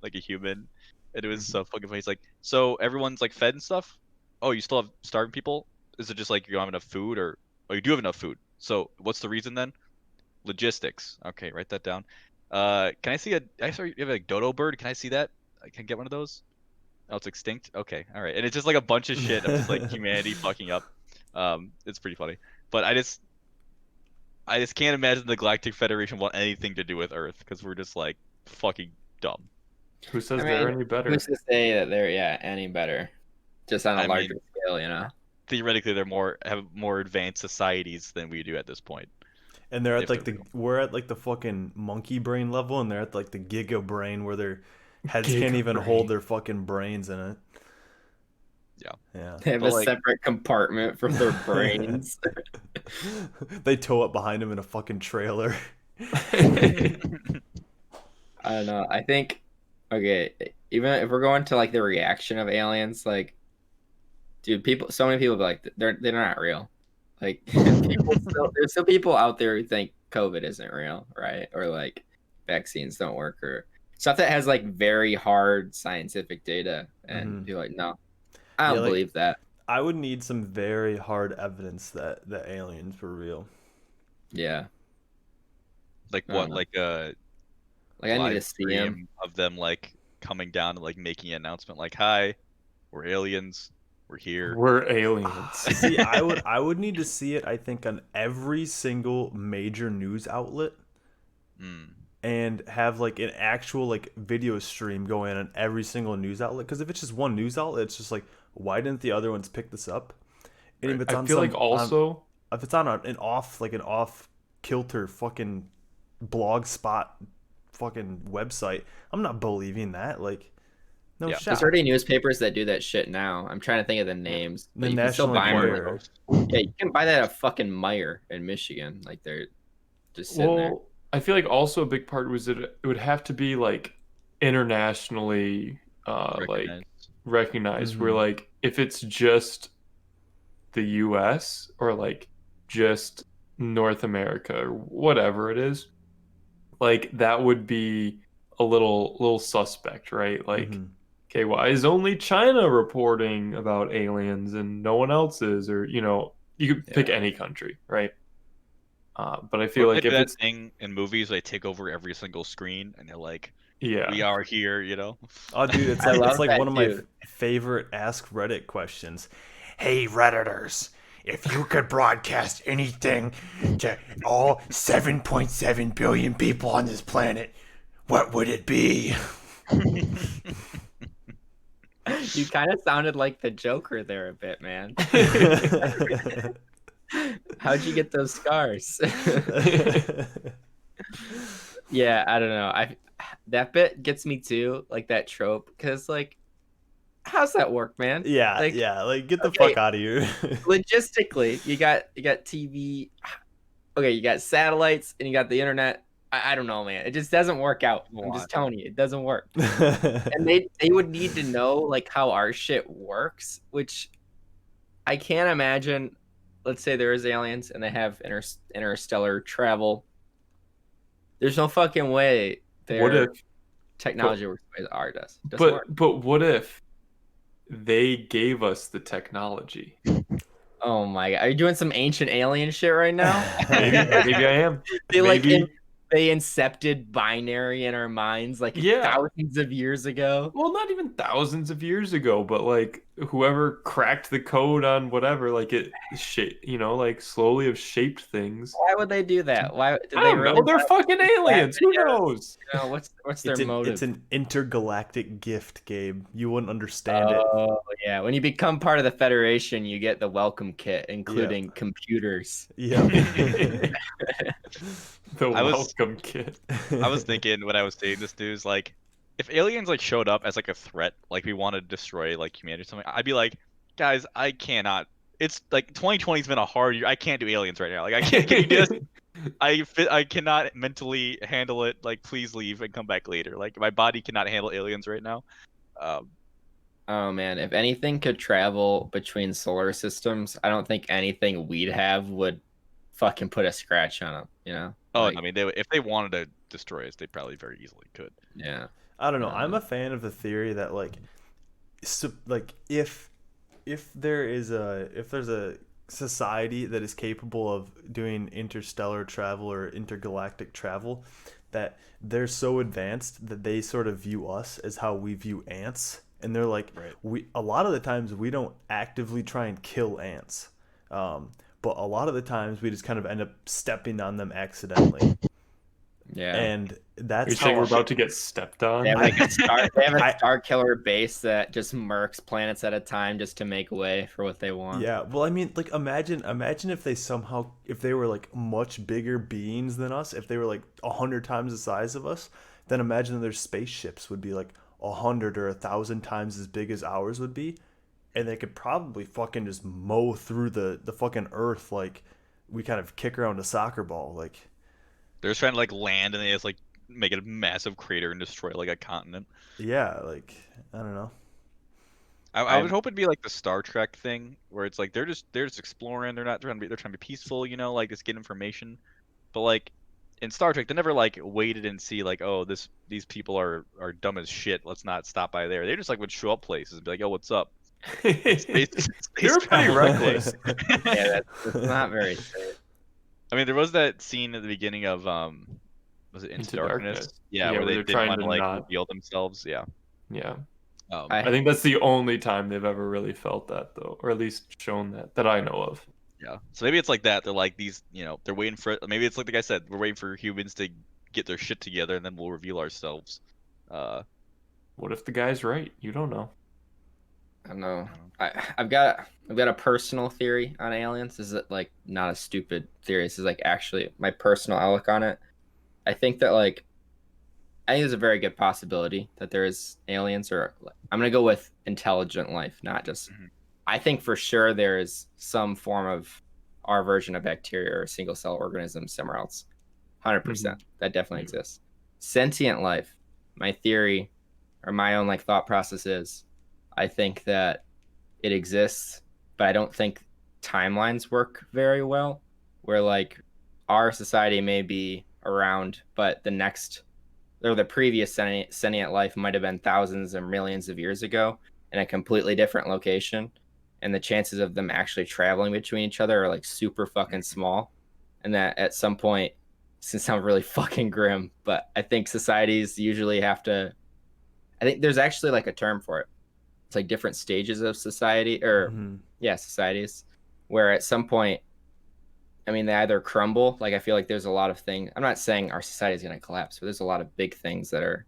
like a human, and it was so fucking funny. He's like, so everyone's like fed and stuff. Oh, you still have starving people? Is it just like you don't have enough food, or oh, you do have enough food? So what's the reason then? Logistics. Okay, write that down. Can I see I saw you have a dodo bird. Can I see that? I can get one of those. Oh, it's extinct. Okay, all right. And it's just like a bunch of shit of just like humanity fucking up. It's pretty funny. But I just can't imagine the Galactic Federation want anything to do with Earth because we're just like fucking dumb. Who says I they're mean, any better? Who's to say that they're any better? Just on a I larger mean- scale, you know. Theoretically, have more advanced societies than we do at this point. And they're at If like they're the we're at like the fucking monkey brain level, and they're at like the giga brain where their heads can't Giga even brain. hold their fucking brains in it. Yeah. Yeah. They have But, a like- separate compartment for their brains. They tow up behind them in a fucking trailer. I don't know. I think okay, even if we're going to like the reaction of aliens, like, dude, so many people be like they're not real. Like, there's still people out there who think COVID isn't real, right? Or like vaccines don't work, or stuff that has like very hard scientific data, and Mhm. you're like, no, I don't Yeah, like- believe that. I would need some very hard evidence that the aliens were real. Yeah. Like I don't what? know. Like a Like I need live to see him. stream of them like coming down and like making an announcement like, "Hi, we're aliens. We're here." We're aliens. See, I would need to see it, I think, on every single major news outlet, Mm. and have like an actual like video stream going on every single news outlet. Because if it's just one news outlet, it's just like, why didn't the other ones pick this up? And if Right. it's I on feel like also if it's on an off kilter fucking blog spot fucking website, I'm not believing that. Like, no Yeah. shot. There's already newspapers that do that shit now. I'm trying to think of the names. The But you can still National buy them. Enquirer. Yeah, you can buy that at fucking Meijer in Michigan. Like they're just sitting there. well, I feel like also a big part was that it would have to be like internationally like Recognized. recognized. Where Mhm. like if it's just the US or like just North America or whatever it is, like that would be a little suspect, right? Like, Mhm. okay, why is only China reporting about aliens and no one else is? Or, you could pick Yeah. any country, right? But I Or feel like maybe if that it's, thing in movies they take over every single screen and they're like, yeah, "We are here," you know? Oh, dude, it's I like love that one of my too. favorite Ask Reddit questions. Hey Redditors, if you could broadcast anything to all 7.7 billion people on this planet, what would it be? You kind of sounded like the Joker there a bit, man. How'd you get those scars? Yeah, I don't know. That bit gets me too, like that trope, because like, how's that work, man? Yeah, Like, yeah, like get the okay, fuck out of here. logistically, you got TV. Okay, you got satellites and you got the internet. I don't know, man. It just doesn't work out. I'm just telling you, it doesn't work. And they would need to know like how our shit works, which I can't imagine. Let's say there is aliens and they have interstellar travel. There's no fucking way what their if, technology works the way that ours does. It doesn't work. but what if they gave us the technology? Oh my god, are you doing some ancient alien shit right now? Maybe I am. They like Maybe. they incepted binary in our minds like Yeah. thousands of years ago. Well, not even thousands of years ago, but like whoever cracked the code on whatever, like it like slowly have shaped things. Why would they do that? Why did I they don't know. really They're fucking aliens. Who videos? knows? What's their motive? It's an intergalactic gift, Gabe. You wouldn't understand it. Oh yeah, when you become part of the Federation, you get the welcome kit, including computers. Yeah. The I was- welcome kit. I was thinking when I was seeing this news, like, if aliens like showed up as like a threat, like we want to destroy like humanity or something, I'd be like, guys, I cannot. It's like 2020's been a hard year. I can't do aliens right now. Like I can't. Can you do this? I cannot mentally handle it. Like please leave and come back later. Like my body cannot handle aliens right now. Oh man, if anything could travel between solar systems, I don't think anything we'd have would fucking put a scratch on them. You know? Oh, Like, I mean, if they wanted to destroy us, they probably very easily could. yeah. I don't know. I'm a fan of the theory that if there's a society that is capable of doing interstellar travel or intergalactic travel, that they're so advanced that they sort of view us as how we view ants, and they're like, Right. a lot of the times we don't actively try and kill ants, but a lot of the times we just kind of end up stepping on them accidentally. Yeah. And that's You're saying how we're about to get stepped on? They have like they have I- a star killer base that just murks planets at a time just to make way for what they want. Yeah, well, I mean, like, imagine if they were like much bigger beings than us, if they were like 100 times the size of us, then imagine their spaceships would be like 100 or 1,000 times as big as ours would be, and they could probably fucking just mow through the fucking earth like we kind of kick around a soccer ball, like. They're just trying to like land and they just like make a massive crater and destroy like a continent. Yeah, like, I don't know. I would hope it'd be like the Star Trek thing where it's like they're just exploring. They're trying to be peaceful, you know, like just get information. But like in Star Trek, they never like waited and see like, oh, these people are dumb as shit. Let's not stop by there. They just like would show up places and be like, oh, what's up? Space They were pretty travel. reckless. Yeah, that's not very safe. I mean, there was that scene at the beginning of was it Into Into Darkness? Darkness. Yeah, Yeah, where where they they're didn't trying want to to like not. reveal themselves. Yeah. Yeah. I I think that's the only time they've ever really felt that, though, or at least shown that I know of. Yeah. So maybe it's like that. They're like these, they're waiting for it. Maybe it's like the guy said, we're waiting for humans to get their shit together, and then we'll reveal ourselves. What if the guy's right? You don't know. I don't know. I've got a personal theory on aliens. This is like not a stupid theory. This is like actually my personal outlook on it. I think that I think there's a very good possibility that there is aliens, or I'm gonna go with intelligent life, not just. Mhm. I think for sure there is some form of our version of bacteria or single cell organism somewhere else. 100%. That definitely exists. Sentient life. My theory, or my own thought process is, I think that it exists, but I don't think timelines work very well. Where our society may be around, but the previous sentient life might have been thousands or millions of years ago in a completely different location, and the chances of them actually traveling between each other are super fucking small, and that at some point, this can sound really fucking grim, but I think societies usually have to. I think there's actually a term for it. It's different stages of society, or societies, where at some point, I mean, they either crumble. I feel like there's a lot of things. I'm not saying our society is going to collapse, but there's a lot of big things that are,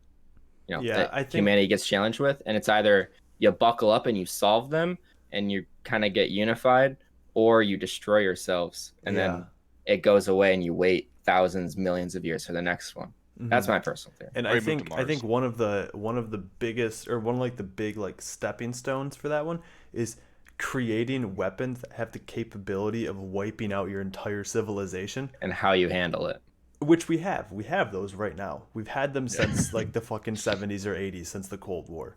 Yeah, I that think humanity gets challenged with, and it's either you buckle up and you solve them, and you kind of get unified, or you destroy yourselves, and then it goes away, and you wait thousands, millions of years for the next one. That's my personal theory. And Or I you move to think Mars. one of the biggest, or one of the big stepping stones for that one is creating weapons that have the capability of wiping out your entire civilization, And how you handle it. which we have. We have those right now. We've had them since the fucking 70s or 80s, since the Cold War.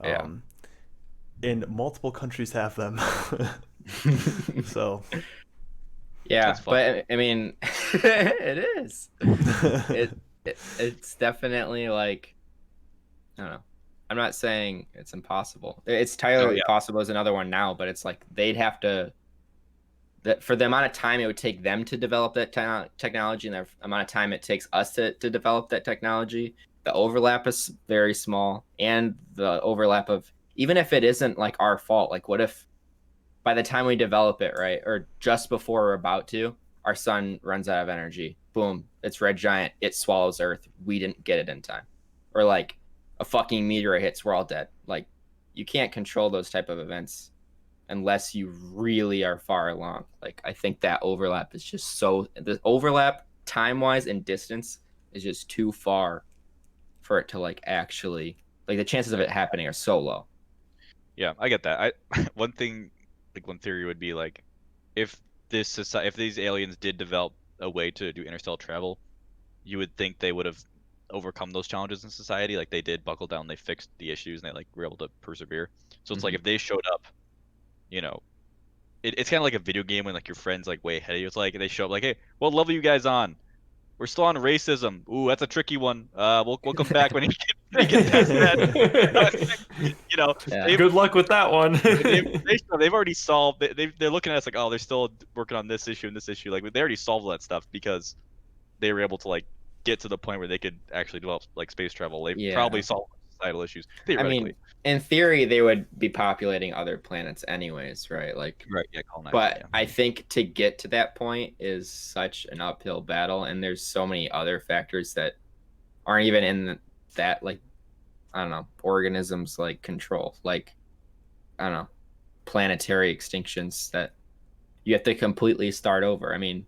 Yeah. And multiple countries have them. So Yeah, That's fun. but I mean, it is. It's definitely I don't know. I'm not saying it's impossible. It's entirely yeah. possible as another one now, but it's they'd have to. That for the amount of time it would take them to develop that technology, and the amount of time it takes us to develop that technology, the overlap is very small, and the overlap of, even if it isn't our fault, what if by the time we develop it, right, or just before we're about to, our sun runs out of energy. Boom, it's red giant. It swallows Earth. We didn't get it in time. Or a fucking meteor hits, we're all dead. You can't control those type of events unless you really are far along. I think that overlap is just the overlap time-wise and distance is just too far for it to actually, the chances of it happening are so low. Yeah, I get that. One thing, one theory would be if if these aliens did develop a way to do interstellar travel, you would think they would have overcome those challenges in society. They did buckle down, they fixed the issues, and they were able to persevere. So it's if they showed up, it's kind of like a video game when your friends way ahead of you. It's they show up hey, what level you guys on? We're still on racism. Ooh, that's a tricky one. We'll come back when you get past that. Yeah. Good luck with that one. They've already solved. They're looking at us oh, they're still working on this issue and this issue. They already solved all that stuff because they were able to get to the point where they could actually develop space travel. They probably solved societal issues theoretically. I mean, in theory, they would be populating other planets anyways, right? Right, yeah, colonizing, But yeah. I think to get to that point is such an uphill battle, and there's so many other factors that aren't even in that, I don't know, organisms control, I don't know, planetary extinctions that you have to completely start over. I mean,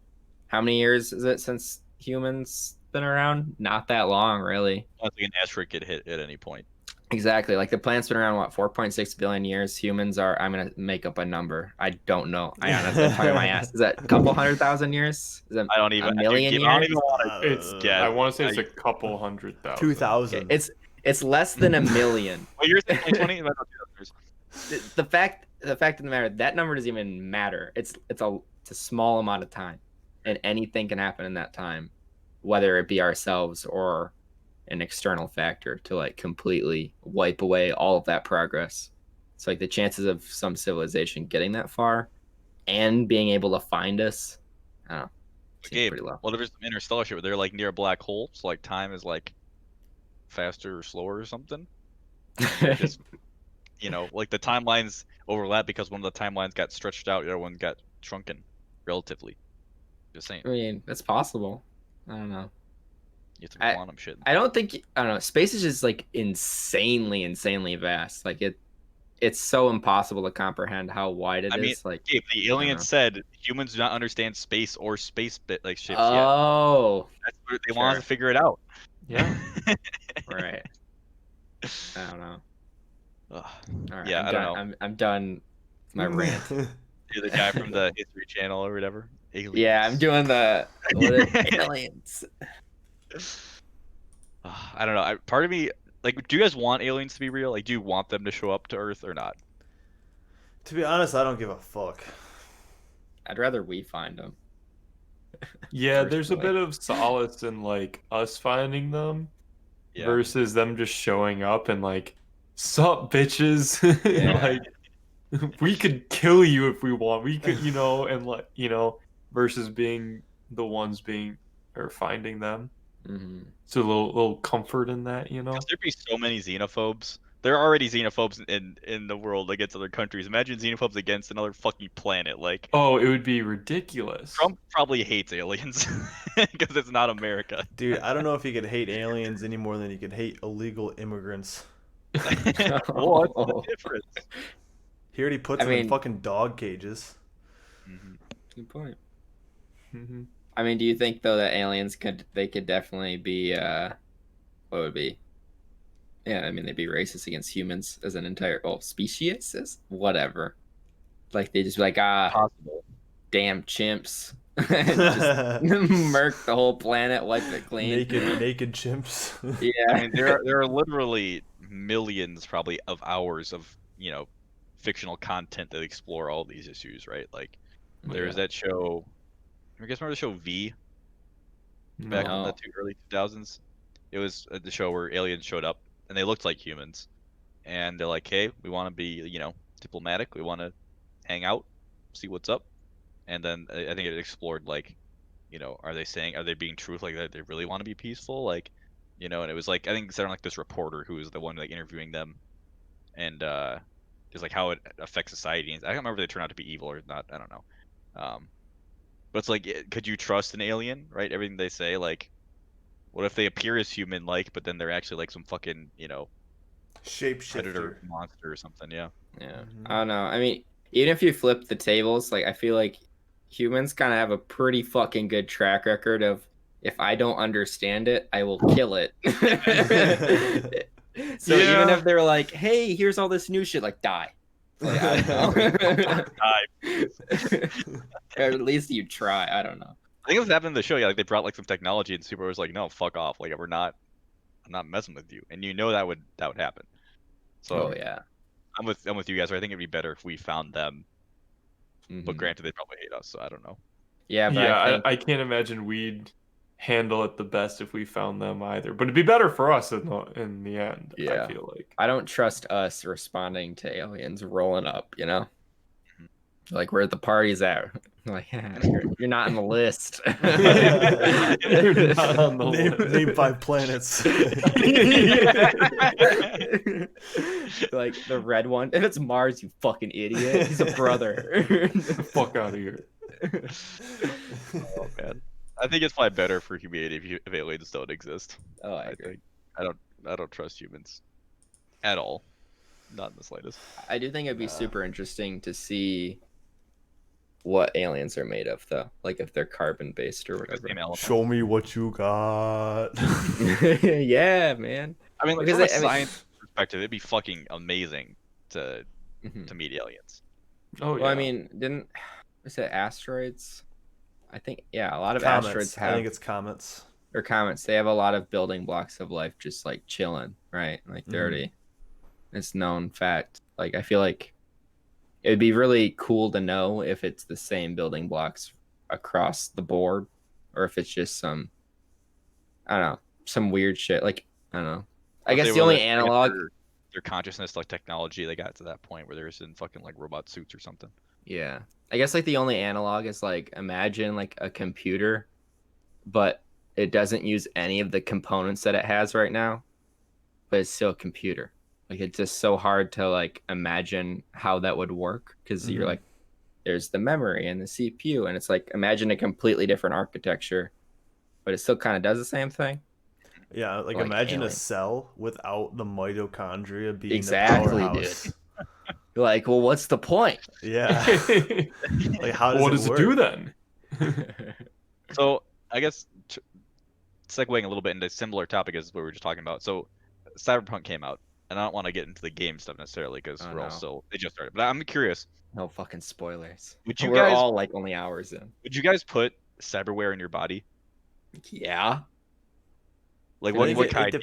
how many years is it since humans been around? Not that long, really. I think an asteroid could hit at any point. Exactly. The planet's been around, 4.6 billion years. Humans are, I'm going to make up a number. I don't know. I honestly, I'm talking my ass. Is that a couple 100,000 years? Is that I don't even. a million years? I don't even want to. It's guess. I want to say it's a couple 100,000. 2,000. Okay, it's less than a million. What year is it? 2020? The fact of the matter, that number doesn't even matter. It's a small amount of time, and anything can happen in that time, whether it be ourselves or an external factor to completely wipe away all of that progress. So like the chances of some civilization getting that far and being able to find us, I don't know, seems Gabe, pretty low. what if there's some interstellar shit where they're like near a black hole, so like time is like faster or slower or something, and they're just like the timelines overlap because one of the timelines got stretched out, the other one got shrunken, relatively. Just saying, I mean, that's possible. I don't know. you have to I- quantum shit. I don't think I don't know. Space is just like insanely vast. Like it's so impossible to comprehend how wide it I mean, is. Like Gabe, the know. alien said humans do not understand space or space bit like ships yet. oh, That's what they want sure. us to figure it out. Yeah. right. I don't know. Ugh. All right, Yeah, I'm I don't done. know. I'm done with my rant. You're the guy from the History Channel or whatever. Aliens. Yeah, I'm doing aliens. I don't know. Part of me, like, do you guys want aliens to be real? Like, do you want them to show up to Earth or not? To be honest, I don't give a fuck. I'd rather we find them. Yeah, there's a Personally. bit of solace in like us finding them Yeah. versus them just showing up and like, sup bitches. Yeah. Like we could kill you if we want. We could, and like, versus being the ones being or finding them. hmm So a little comfort in that, 'Cause there'd be so many xenophobes. There are already xenophobes in the world against other countries. Imagine xenophobes against another fucking planet. Like, Oh, it would be ridiculous. Trump probably hates aliens because it's not America. Dude, I don't know if he could hate aliens any more than he could hate illegal immigrants. What's the difference? He already puts I them in mean- fucking dog cages. Mhm. Good point. Mhm. I mean, do you think though that aliens could definitely be what would it be? Yeah, I mean they'd be racist against humans as an entire species is whatever. Like they just be like Possible. damn chimps. just murk the whole planet, wipe it clean. naked chimps. I Yeah. mean, there are literally millions, probably, of hours of fictional content that explore all these issues, right? Like, there's that show. You guys remember the show V back in the No. early 2000s? It was the show where aliens showed up and they looked like humans, and they're like, "Hey, we want to be, diplomatic. We want to hang out, see what's up." And then I think it explored like, are they being truthful? Like, they really want to be peaceful? Like, and it was like, I think it's like this reporter who was the one like interviewing them, and just like how it affects society. And I don't remember if they turned out to be evil or not. I don't know. But it's like, could you trust an alien? Right? Everything they say. Like, what if they appear as human-like, but then they're actually like some fucking predator Shapeshifter. monster or something? Yeah. Yeah. Mhm. I don't know. I mean, even if you flip the tables, like I feel like humans kind of have a pretty fucking good track record of if I don't understand it, I will kill it. So even Yeah. if they're like, "Hey, here's all this new shit," like die. Like, I don't know. Or at least you try. I don't know. I think it was happening in the show. Yeah, like they brought like some technology, and Super was like, "No, fuck off! Like I'm not messing with you." And that would happen. So Oh yeah. I'm with you guys. I think it'd be better if we found them. But Mhm. granted, they'd probably hate us, so I don't know. Yeah, but Yeah, I think I can't imagine we'd handle it the best if we found them either. But it'd be better for us in the end, Yeah. I feel like. I don't trust us responding to aliens rolling up, Like, where the party's at? Like, you're not on the list. You're not on the Name list. 5 planets. Like the red one. If it's Mars, you fucking idiot. He's a brother. Get the fuck out of here. Oh man, I think it's probably better for humanity if aliens don't exist. Oh, I I agree. think I don't trust humans at all, not in the slightest. I do think it'd be Nah. super interesting to see what aliens are made of, though. Like if they're carbon based or The whatever. same element. Show me what you got. Yeah, man. I mean, like, Because from a I mean- science perspective, it'd be fucking amazing to Mhm. meet aliens. Oh yeah. Well, I mean, was it asteroids? I think, yeah, a lot of Comets. asteroids I have, think it's comets. or comets, they have a lot of building blocks of life just like chilling, right? Like they're Mhm. already, it's known fact. Like, I feel like it'd be really cool to know if it's the same building blocks across the board or if it's just some, I don't know, some weird shit. Like, I don't know. I If guess they the were only like analog, their consciousness, like technology, they got to that point where they're just in fucking like robot suits or something. Yeah. I guess like the only analog is like imagine like a computer, but it doesn't use any of the components that it has right now, but it's still a computer. Like it's just so hard to like imagine how that would work because you're like, there's the memory and the CPU, and it's like imagine a completely different architecture, but it still kind of does the same thing. Yeah, like imagine a cell without the mitochondria being Exactly, the powerhouse. dude. You're like, well, what's the point? Yeah. Like how does what it does work? it do then? So I guess segueing a little bit into a similar topic as what we were just talking about. So Cyberpunk came out, and I don't want to get into the game stuff necessarily because they just started. But I'm curious. No fucking spoilers. We're all like only hours in. Would you guys put cyberware in your body? Yeah. Like what kind?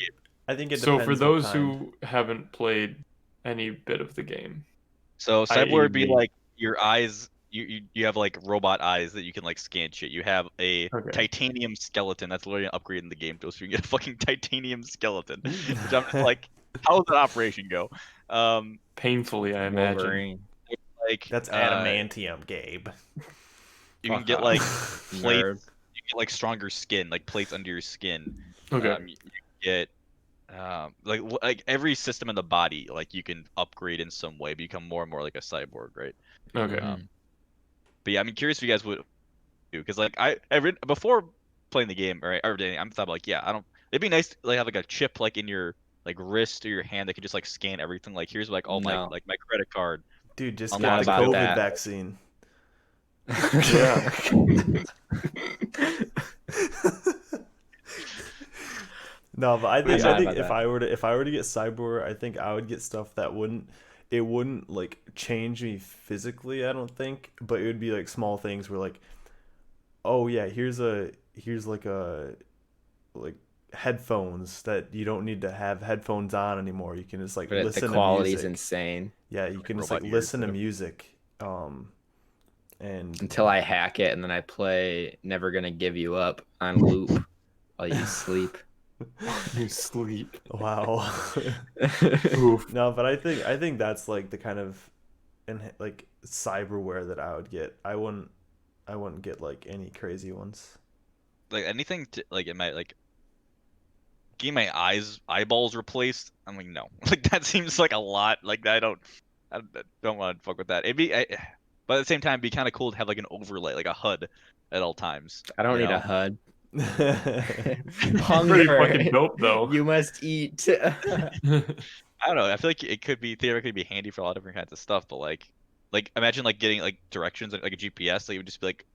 I think it depends. So for those who haven't played any bit of the game, so cyberware would be like your eyes. You have like robot eyes that you can like scan shit. You have a titanium skeleton. That's literally an upgrade in the game, so you can get a fucking titanium skeleton. Which I'm just like, how does that operation go? Painfully, I imagine. Like that's adamantium, Gabe. You can get like plates. You get like stronger skin, like plates under your skin. Okay. You get like every system in the body, like you can upgrade in some way, become more and more like a cyborg, right? Okay. But yeah, I'm curious if you guys would do, because like I read before playing the game or everything, I'm thought like, yeah, I don't. It'd be nice to like have like a chip like in your like wrist or your hand that could just like scan everything. Like here's like all my like my credit card. Dude, just get the COVID vaccine. Yeah. No, but I think if I were to get cyber, I think I would get stuff that wouldn't like change me physically, I don't think, but it would be like small things where like, oh yeah, here's like headphones that you don't need to have headphones on anymore. You can just like listen to music. The quality's insane. Yeah, you can just like listen to music. And until I hack it and then I play Never Gonna Give You Up on loop while you sleep. You sleep. Wow. No, but I think that's like the kind of like cyberware that I would get. I wouldn't get like any crazy ones. Like anything to like it might like getting my eyeballs replaced. I'm like no. Like that seems like a lot. Like I don't want to fuck with that. But at the same time, it'd be kind of cool to have like an overlay, like a HUD at all times. I don't need a HUD. Hunger. Pretty fucking dope, though. You must eat. I don't know. I feel like it could be theoretically be handy for a lot of different kinds of stuff, but like imagine like getting like directions like a GPS. Like it would just be like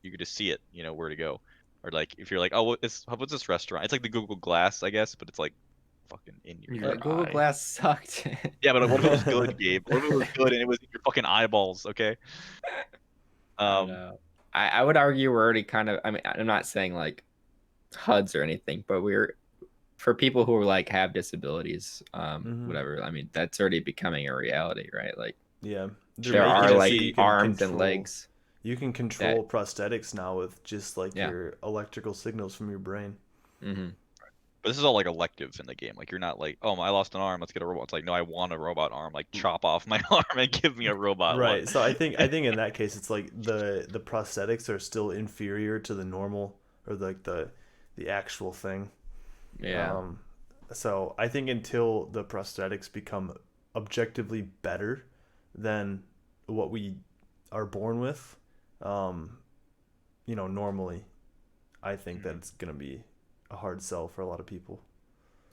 you could just see it, you know, where to go, or like if you're like, oh, what's this restaurant? It's like the Google Glass, I guess, but it's like fucking in your eye. Google Glass sucked. Yeah, but what if it was good, Gabe? What if it was good and it was in your fucking eyeballs? Okay. I would argue we're already kind of. I mean, I'm not saying like HUDs or anything, but for people who like have disabilities, whatever. I mean, that's already becoming a reality, right? Like, yeah, there are like arms and legs. You can control prosthetics now with just like your electrical signals from your brain. Mm-hmm. But this is all like elective in the game. Like you're not like, oh, I lost an arm, let's get a robot. It's like, no, I want a robot arm. Like chop off my arm and give me a robot. Right. one. So I think in that case, it's like the prosthetics are still inferior to the normal or like the actual thing. Yeah. So I think until the prosthetics become objectively better than what we are born with, normally, I think that's gonna be a hard sell for a lot of people.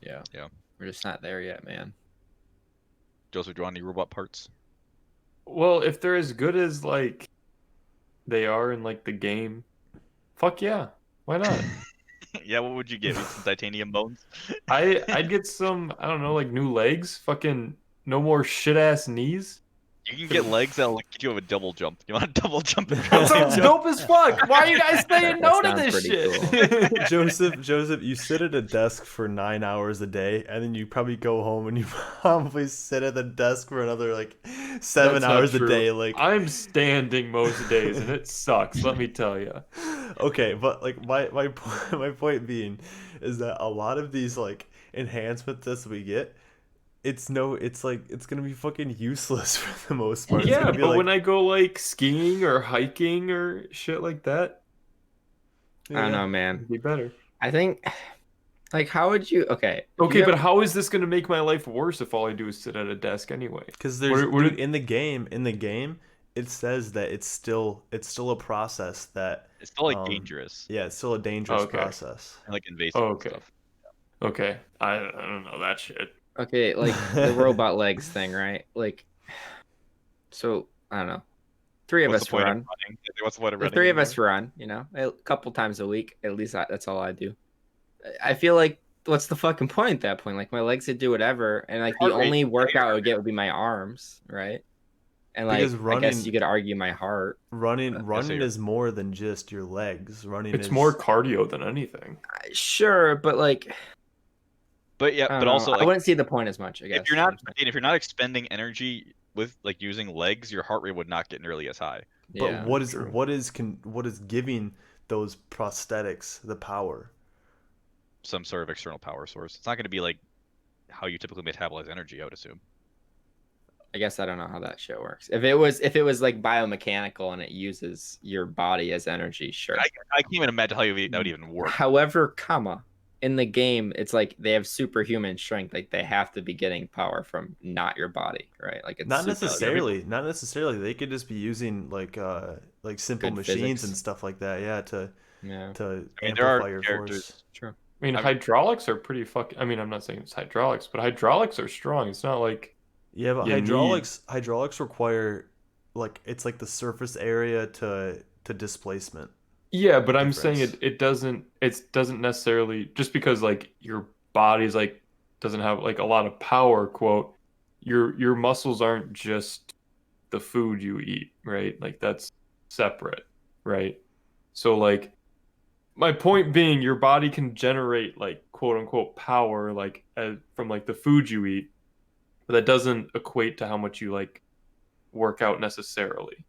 Yeah. We're just not there yet, man. Joseph, do you want any robot parts? Well, if they're as good as like they are in like the game, fuck yeah, why not? Yeah, what would you get? Some titanium bones? I'd get some, I don't know, like new legs. Fucking no more shit ass knees. You can get legs that'll get you have a double jump. You want a double jump? That sounds dope as fuck. Why are you guys saying no to this shit? Cool. Joseph, you sit at a desk for 9 hours a day, and then you probably go home and you probably sit at the desk for another like 7 hours a day. Like I'm standing most days, and it sucks. Let me tell you. Okay, but like my point being is that a lot of these like enhancements that we get, it's like it's gonna be fucking useless for the most part. It's Yeah, gonna be but like, when I go like skiing or hiking or shit like that, I don't yeah. know, man. it'd be better. I think, like, how would you? Okay. if Okay, you but have- how is this gonna make my life worse if all I do is sit at a desk anyway? Because What there's are- what dude are- in the game, it says that it's still a process that It's still like um, dangerous yeah, it's still a dangerous Okay. process. and like invasive Oh, and okay. stuff. Okay, I don't know that shit. Okay, like the robot legs thing, right? Like, so I don't know. Three of What's us the point of run. running? What's the point of The running three of anymore? us run. A couple times a week. At least that's all I do. I feel like what's the fucking point at that point? Like my legs could do whatever, and like the Heart rate, only yeah, workout I would get would be my arms, right? And like Because I guess running you could argue my heart. running you're- is more than just your legs. Running It's is more cardio than anything. Sure, but like But yeah, I don't but know. also I like wouldn't see the point as much. I guess if you're not if you're not expending energy with like using legs, your heart rate would not get nearly as high. But Yeah. true. what is giving those prosthetics the power? Some sort of external power source. It's not going to be like how you typically metabolize energy, I would assume. I guess I don't know how that shit works. If it was like biomechanical and it uses your body as energy, sure. I can't even imagine how that would even work. However, in the game, it's like they have superhuman strength. Like they have to be getting power from not your body, right? Like it's Not super- necessarily. Not necessarily. They could just be using like simple Good machines physics. and stuff like that. Yeah, to Yeah, I mean, there are amplify your characters. force. true. I mean, I mean- hydraulics are pretty fucking. I mean, I'm not saying it's hydraulics, but hydraulics are strong. It's not like Yeah, but You hydraulics require like it's like the surface area to displacement. yeah, but I'm saying Difference. it doesn't necessarily just because like your body's like doesn't have like a lot of power. Quote, your muscles aren't just the food you eat, right? Like that's separate, right? So like my point being your body can generate like quote unquote power like from like the food you eat, but that doesn't equate to how much you like work out necessarily.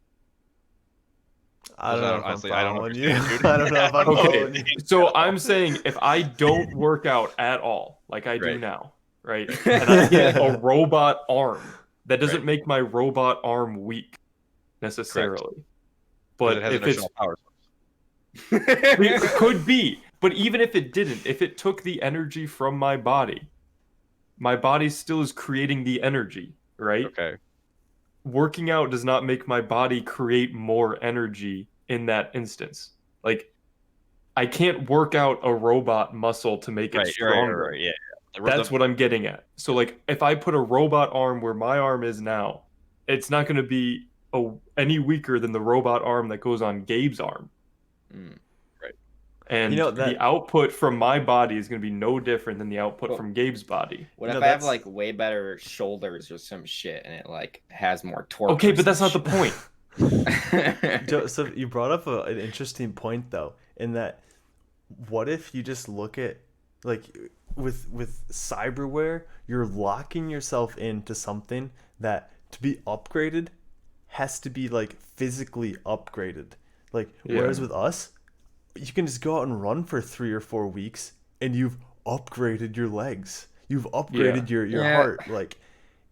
I don't know if I'm Honestly, I don't following you. understand, dude. I don't know if I'm Okay. following you. So I'm saying if I don't work out at all like I do Right. now, right? And I get a robot arm, that doesn't Right. make my robot arm weak necessarily. But It has if an it's external power source. it could be, but even if it didn't, if it took the energy from my body still is creating the energy, right? Okay. Working out does not make my body create more energy in that instance. Like, I can't work out a robot muscle to make it Right. stronger. Right. Yeah. That's what I'm getting at. So, like, if I put a robot arm where my arm is now, it's not going to be any weaker than the robot arm that goes on Gabe's arm. Mm. And You know, the output from my body is going to be no different than the output Well, from Gabe's body. What No, if I have that's- like way better shoulders or some shit and it like has more torque? Okay, or but that's some not the point. shit? Joseph, you brought up an interesting point though, in that what if you just look at like with cyberware, you're locking yourself into something that to be upgraded has to be like physically upgraded. Like whereas Yeah. with us, you can just go out and run for 3 or 4 weeks and you've upgraded your legs. You've upgraded your Yeah. heart. Like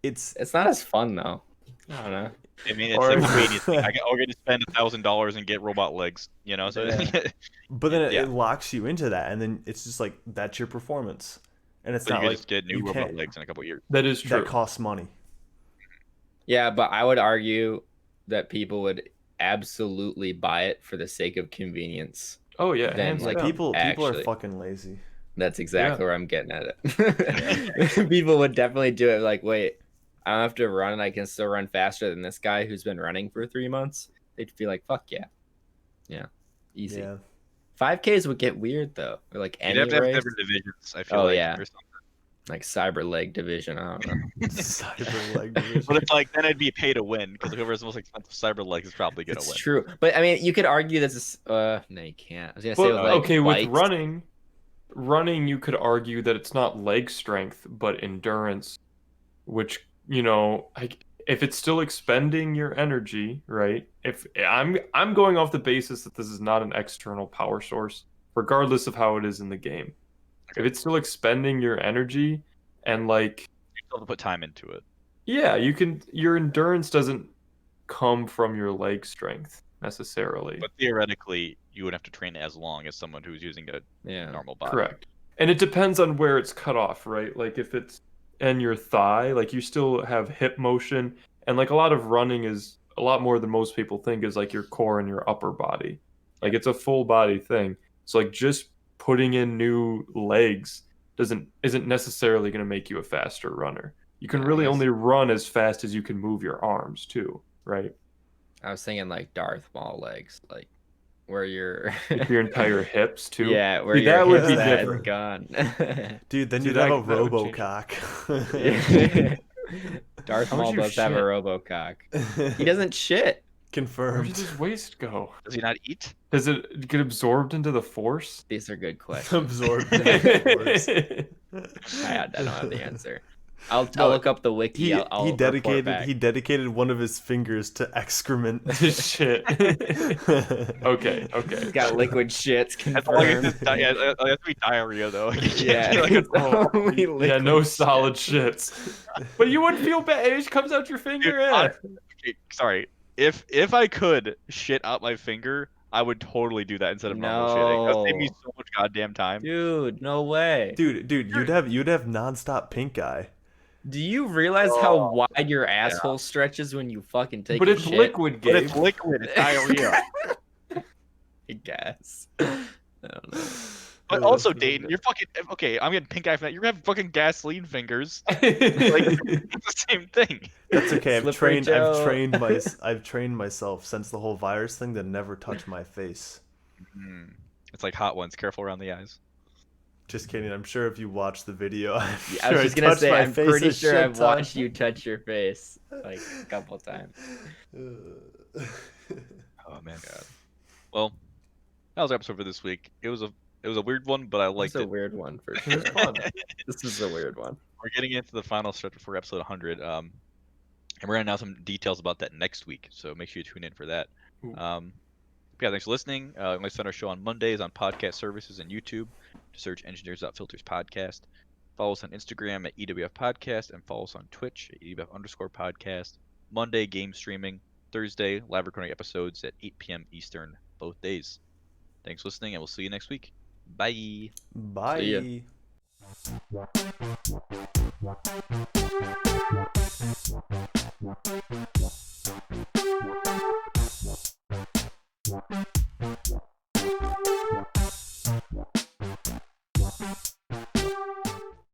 it's It's not as fun though. I don't know. I mean, it's Or- like a convenience thing. I'm going to spend $1,000 and get robot legs. You know, so Yeah. but then Yeah. it locks you into that, and then it's just like that's your performance, and it's so you not could like just get new you robot can't- legs in a couple of years. That is true. that costs money. Yeah, but I would argue that people would absolutely buy it for the sake of convenience. Oh yeah, Then, hands like, down. People are actually. fucking lazy. That's exactly where I'm getting at it. People would definitely do it. Like, wait, I don't have to run. I can still run faster than this guy who's been running for 3 months. They'd be like, fuck yeah. Yeah. Easy. Yeah. 5Ks would get weird though. Or like You'd any have to have race, different divisions. I feel Oh, like. yeah. or something. like cyber leg division. I don't know. Cyber leg division. But it's like then it'd be pay to win because whoever's the most expensive cyber leg is probably gonna It's win. true, but I mean, you could argue this. No, you can't. I was gonna say But with, like, okay, with bikes. running, you could argue that it's not leg strength but endurance, which if it's still expending your energy, right? If I'm going off the basis that this is not an external power source, regardless of how it is in the game. If it's still expending your energy and like still have to put time into it. Yeah, you can. Your endurance doesn't come from your leg strength necessarily. But theoretically, you would have to train as long as someone who's using a Yeah. normal body. Correct. And it depends on where it's cut off, right? Like if it's in your thigh, like you still have hip motion, and like a lot of running is a lot more than most people think is like your core and your upper body. Like it's a full body thing. So like just putting in new legs isn't necessarily going to make you a faster runner. You can Yeah, I really guess. only run as fast as you can move your arms too, right? I was thinking like Darth Maul legs, like where your Like your entire hips too. yeah, where See, your that would hips be are different. gone. Dude, then See, you'd have a that would change RoboCock. Darth How would Maul you does have a shit? RoboCock. He doesn't shit. Where Confirmed. did his waist go? Does he not eat? Does it get absorbed into the force? These are good questions. Absorbed in the force. I don't have the answer. I'll No, look up the wiki. He I'll report dedicated back. dedicated one of his fingers to excrement. Shit. Okay. He's got liquid shits As long as confirmed. it's it has to be diarrhea though. You can't Yeah, be like it's a- only Yeah, liquid no shit. solid shits. But you wouldn't feel bad. It just comes out your finger. Dude, Yeah. okay, sorry. If I could shit out my finger, I would totally do that instead of normal shitting. That would save me No. so much goddamn time. Dude, no way. Dude, you'd have nonstop pink eye. Do you realize how wide your asshole stretches when you fucking take But a it's shit? liquid, But Gabe. it's liquid, it's diarrhea. I guess. I don't know. But Yeah, also, that's Dayton, really you're fucking okay. I'm getting pink eye from that. You're gonna have fucking gasoline fingers. Like it's the same thing. That's okay. Slippery Joe. I've trained myself since the whole virus thing to never touch my face. It's like hot ones. Careful around the eyes. Just kidding. I'm sure if you watch the video, I'm I sure was just gonna touched say, my I'm face pretty a sure shit I've ton. watched you touch your face like a couple times. Oh man. God. Well, that was our episode for this week. It was a weird one, but I liked It's a it. weird one for It sure. was fun. This is a weird one. We're getting into the final stretch for episode 100. And we're gonna announce some details about that next week. So make sure you tune in for that. Ooh. Yeah, thanks for listening. We might send our show on Mondays on podcast services and YouTube. To search Engineers Without Filters podcast. Follow us on Instagram at EWF Podcast and follow us on Twitch at EWF_podcast. Monday game streaming. Thursday live recording episodes at 8 p.m. Eastern both days. Thanks for listening and we'll see you next week. Bye. Bye. See ya.